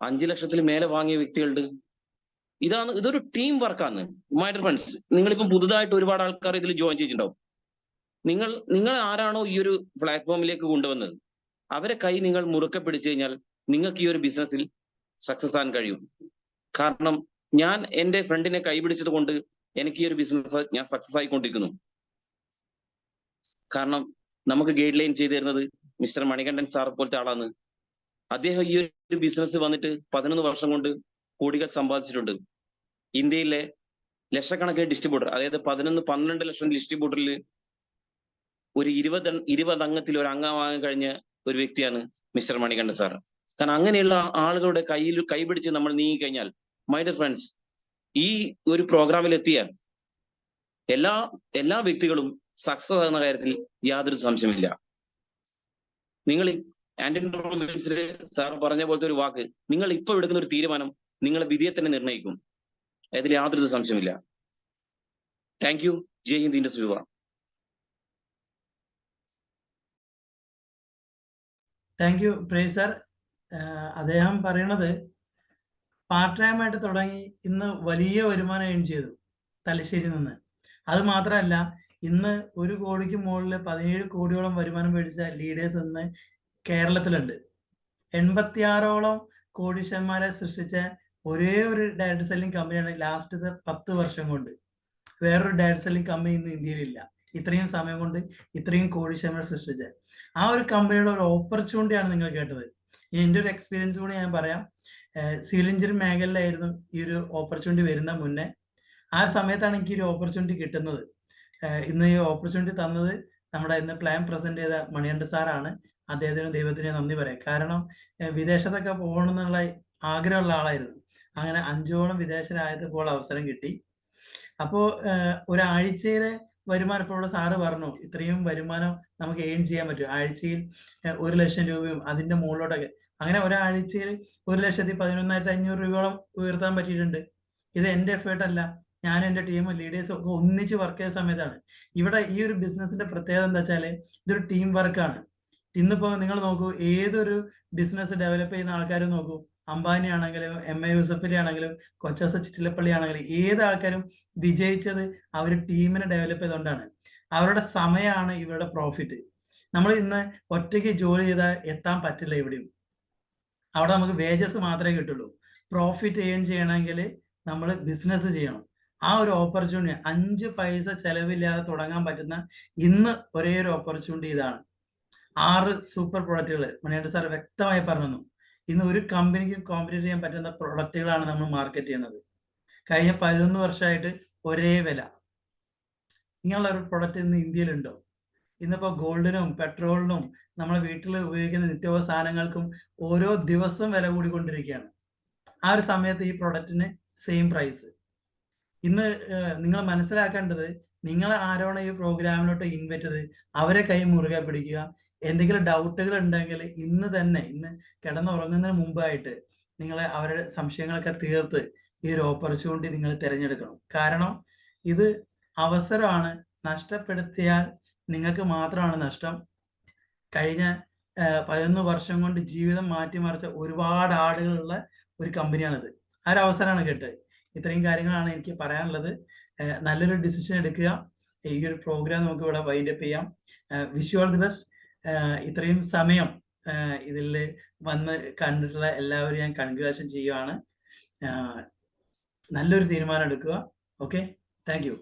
5 ലക്ഷത്തിൽ മേലെ വാങ്ങിയ വ്യക്തികളുണ്ട്. ഇതൊരു ടീം വർക്കാണ്. മൈ ഡിയർ ഫ്രണ്ട്സ്, നിങ്ങളിപ്പം പുതുതായിട്ട് ഒരുപാട് ആൾക്കാർ ഇതിൽ ജോയിൻ ചെയ്തിട്ടുണ്ടാവും. നിങ്ങൾ ആരാണോ ഈ ഒരു പ്ലാറ്റ്ഫോമിലേക്ക് കൊണ്ടുവന്നത് അവരെ കൈ നിങ്ങൾ മുറുക്കെ പിടിച്ചു കഴിഞ്ഞാൽ നിങ്ങൾക്ക് ഈ ഒരു ബിസിനസ്സിൽ സക്സസ് ആകാൻ കഴിയും. കാരണം ഞാൻ എന്റെ ഫ്രണ്ടിനെ കൈപിടിച്ചത് കൊണ്ട് എനിക്ക് ഈ ഒരു ബിസിനസ് ഞാൻ സക്സസ് ആയിക്കൊണ്ടിരിക്കുന്നു. കാരണം നമുക്ക് ഗൈഡ് ലൈൻ ചെയ്തു തരുന്നത് മിസ്റ്റർ മണികണ്ഠൻ സാർ പോലത്തെ ആളാണ്. അദ്ദേഹം ഈ ഒരു ബിസിനസ് വന്നിട്ട് 11 വർഷം കൊണ്ട് കോടികൾ സമ്പാദിച്ചിട്ടുണ്ട്. ഇന്ത്യയിലെ ലക്ഷക്കണക്കിന് ഡിസ്ട്രിബ്യൂട്ടർ, അതായത് 11-12 ലക്ഷം ഡിസ്ട്രിബ്യൂട്ടറിൽ ഒരു 20 അംഗത്തിൽ ഒരു അംഗമാകാൻ കഴിഞ്ഞ ഒരു വ്യക്തിയാണ് മിസ്റ്റർ മണികണ്ഠൻ സാർ. കാരണം അങ്ങനെയുള്ള ആളുകളുടെ കൈപിടിച്ച് നമ്മൾ നീങ്ങിക്കഴിഞ്ഞാൽ, മൈ ഡിയർ ഫ്രണ്ട്സ്, ഈ ഒരു പ്രോഗ്രാമിൽ എത്തിയാൽ എല്ലാ വ്യക്തികളും സക്സസ് ആകുന്ന കാര്യത്തിൽ യാതൊരു സംശയമില്ല. നിങ്ങൾ ആന്റണി റോബിൻസിൽ സാർ പറഞ്ഞ പോലത്തെ ഒരു വാക്ക്, നിങ്ങൾ ഇപ്പൊ എടുക്കുന്ന ഒരു തീരുമാനം നിങ്ങളെ വിധിയെ തന്നെ നിർണ്ണയിക്കും. അതിൽ യാതൊരു സംശയമില്ല. Thank you. Jai Hind industry വിഭാഗം. താങ്ക് യു പ്രേസ് സർ. അദ്ദേഹം പറയണത് പാർട്ട് ടൈം ആയിട്ട് തുടങ്ങി ഇന്ന് വലിയ വരുമാനം ഏൺ ചെയ്തു തലശ്ശേരിയിൽ നിന്ന്. അത് മാത്രമല്ല, ഇന്ന് 1 കോടിക്ക് മുകളിൽ 17 കോടിയോളം വരുമാനം മേടിച്ച ലീഡേഴ്സ് ഇന്ന് കേരളത്തിലുണ്ട്. 86ഓളം കോടീശ്വരന്മാരെ സൃഷ്ടിച്ച ഒരേ ഒരു ഡയറക്ട് സെല്ലിംഗ് കമ്പനിയാണ് ലാസ്റ്റത്തെ 10 വർഷം കൊണ്ട്. വേറൊരു ഡയറക്ട് സെല്ലിംഗ് കമ്പനി ഇന്ന് ഇന്ത്യയിലില്ല. ഇത്രയും സമയം കൊണ്ട് ഇത്രയും കോടീശ്വരന്മാരെ സൃഷ്ടിച്ച ആ ഒരു കമ്പനിയുടെ ഒരു ഓപ്പർച്യൂണിറ്റിയാണ് നിങ്ങൾ കേട്ടത്. എൻ്റെ ഒരു എക്സ്പീരിയൻസ് കൂടി ഞാൻ പറയാം. സിവിൽ എഞ്ചിനീയറിംഗ് മേഖലയിലായിരുന്നു ഈ ഒരു ഓപ്പർച്യൂണിറ്റി വരുന്ന മുന്നേ. ആ സമയത്താണ് എനിക്ക് ഒരു ഓപ്പർച്യൂണിറ്റി കിട്ടുന്നത്. ഇന്ന് ഈ ഓപ്പർച്യൂണിറ്റി തന്നത് നമ്മുടെ ഇന്ന് പ്ലാൻ പ്രസന്റ് ചെയ്ത മണികണ്ഠൻ സാറാണ്. അദ്ദേഹത്തിന് ദൈവത്തിന് നന്ദി പറയാം. കാരണം വിദേശത്തൊക്കെ പോകണം എന്നുള്ള ആഗ്രഹമുള്ള ആളായിരുന്നു. അങ്ങനെ 5ഓളം വിദേശരാജ്യത്ത് അവസരം കിട്ടി. അപ്പോൾ ഒരാഴ്ചയിലെ വരുമാനം, ഇപ്പോൾ ഇവിടെ സാറ് പറഞ്ഞു ഇത്രയും വരുമാനം നമുക്ക് ഏൺ ചെയ്യാൻ പറ്റും. ആഴ്ചയിൽ 1 ലക്ഷം രൂപയും അതിന്റെ മുകളിലോട്ടൊക്കെ. അങ്ങനെ ഒരാഴ്ചയിൽ 1,11,500 രൂപയോളം ഉയർത്താൻ പറ്റിയിട്ടുണ്ട്. ഇത് എൻ്റെ എഫേർട്ട് അല്ല, ഞാൻ എൻ്റെ ടീം ലീഡേഴ്സും ഒക്കെ ഒന്നിച്ച് വർക്ക് ചെയ്ത സമയത്താണ്. ഇവിടെ ഈ ഒരു ബിസിനസിന്റെ പ്രത്യേകത എന്താ വെച്ചാൽ ഇതൊരു ടീം വർക്കാണ്. ഇന്നിപ്പോ നിങ്ങൾ നോക്കൂ, ഏതൊരു ബിസിനസ് ഡെവലപ്പ് ചെയ്യുന്ന ആൾക്കാരും നോക്കൂ, അംബാനി ആണെങ്കിലും MA യൂസഫലി ആണെങ്കിലും കൊച്ചസ ചിറ്റിലപ്പള്ളി ആണെങ്കിലും ഏത് ആൾക്കാരും വിജയിച്ചത് അവർ ടീമിനെ ഡെവലപ്പ് ചെയ്തുകൊണ്ടാണ്. അവരുടെ സമയമാണ് ഇവരുടെ പ്രോഫിറ്റ്. നമ്മൾ ഇന്ന് ഒറ്റയ്ക്ക് ജോലി ചെയ്താൽ എത്താൻ പറ്റില്ല എവിടെയും. അവിടെ നമുക്ക് വേജസ് മാത്രമേ കിട്ടുള്ളൂ. പ്രോഫിറ്റ് ഏൺ ചെയ്യണമെങ്കിൽ നമ്മൾ ബിസിനസ് ചെയ്യണം. ആ ഒരു ഓപ്പർച്യൂണിറ്റി 5 പൈസ ചെലവില്ലാതെ തുടങ്ങാൻ പറ്റുന്ന ഇന്ന് ഒരേ ഒരു ഓപ്പർച്യൂണിറ്റി ഇതാണ്. 6 സൂപ്പർ പ്രൊഡക്റ്റുകൾ മണികണ്ഠൻ സാർ വ്യക്തമായി പറഞ്ഞു. ഇന്ന് ഒരു കമ്പനിക്ക് കോമ്പറ്റീറ്റ് ചെയ്യാൻ പറ്റുന്ന പ്രൊഡക്റ്റുകളാണ് നമ്മൾ മാർക്കറ്റ് ചെയ്യുന്നത്. കഴിഞ്ഞ 11 വർഷമായിട്ട് ഒരേ വില. ഇങ്ങനെയുള്ള ഒരു പ്രൊഡക്റ്റ് ഇന്ന് ഇന്ത്യയിലുണ്ടോ? ഇന്നിപ്പോൾ ഗോൾഡിനും പെട്രോളിനും നമ്മളെ വീട്ടിൽ ഉപയോഗിക്കുന്ന നിത്യോപ സാധനങ്ങൾക്കും ഓരോ ദിവസം വില കൂടിക്കൊണ്ടിരിക്കുകയാണ്. ആ ഒരു സമയത്ത് ഈ പ്രൊഡക്റ്റിന് സെയിം പ്രൈസ്. ഇന്ന് നിങ്ങൾ മനസ്സിലാക്കേണ്ടത്, നിങ്ങൾ ആരാണോ ഈ പ്രോഗ്രാമിലോട്ട് ഇൻവൈറ്റ് ചെയ്ത് അവരെ കൈ മുറുകെ പിടിക്കുക. എന്തെങ്കിലും ഡൗട്ടുകൾ ഉണ്ടെങ്കിൽ ഇന്ന് കിടന്നുറങ്ങുന്നതിന് മുമ്പായിട്ട് നിങ്ങൾ അവരുടെ സംശയങ്ങളൊക്കെ തീർത്ത് ഈ ഒരു ഓപ്പർച്യൂണിറ്റി നിങ്ങൾ തിരഞ്ഞെടുക്കണം. കാരണം ഇത് അവസരമാണ്. നഷ്ടപ്പെടുത്തിയാൽ നിങ്ങൾക്ക് മാത്രമാണ് നഷ്ടം. കഴിഞ്ഞ 11 വർഷം കൊണ്ട് ജീവിതം മാറ്റിമറിച്ച ഒരുപാട് ആളുകളുള്ള ഒരു കമ്പനിയാണിത്. ആ ഒരു അവസരമാണ് കേട്ടത്. ഇത്രയും കാര്യങ്ങളാണ് എനിക്ക് പറയാനുള്ളത്. നല്ലൊരു ഡിസിഷൻ എടുക്കുക. ഈ ഒരു പ്രോഗ്രാം നമുക്ക് ഇവിടെ വൈൻഡ് അപ്പ് ചെയ്യാം. Wish you all the best. ഇത്രയും സമയം ഇതിൽ വന്ന് കണ്ടിട്ടുള്ള എല്ലാവരും ഞാൻ കൺഗ്രാജുലേഷൻ ചെയ്യുകയാണ്. നല്ലൊരു തീരുമാനം എടുക്കുക. Okay, thank U.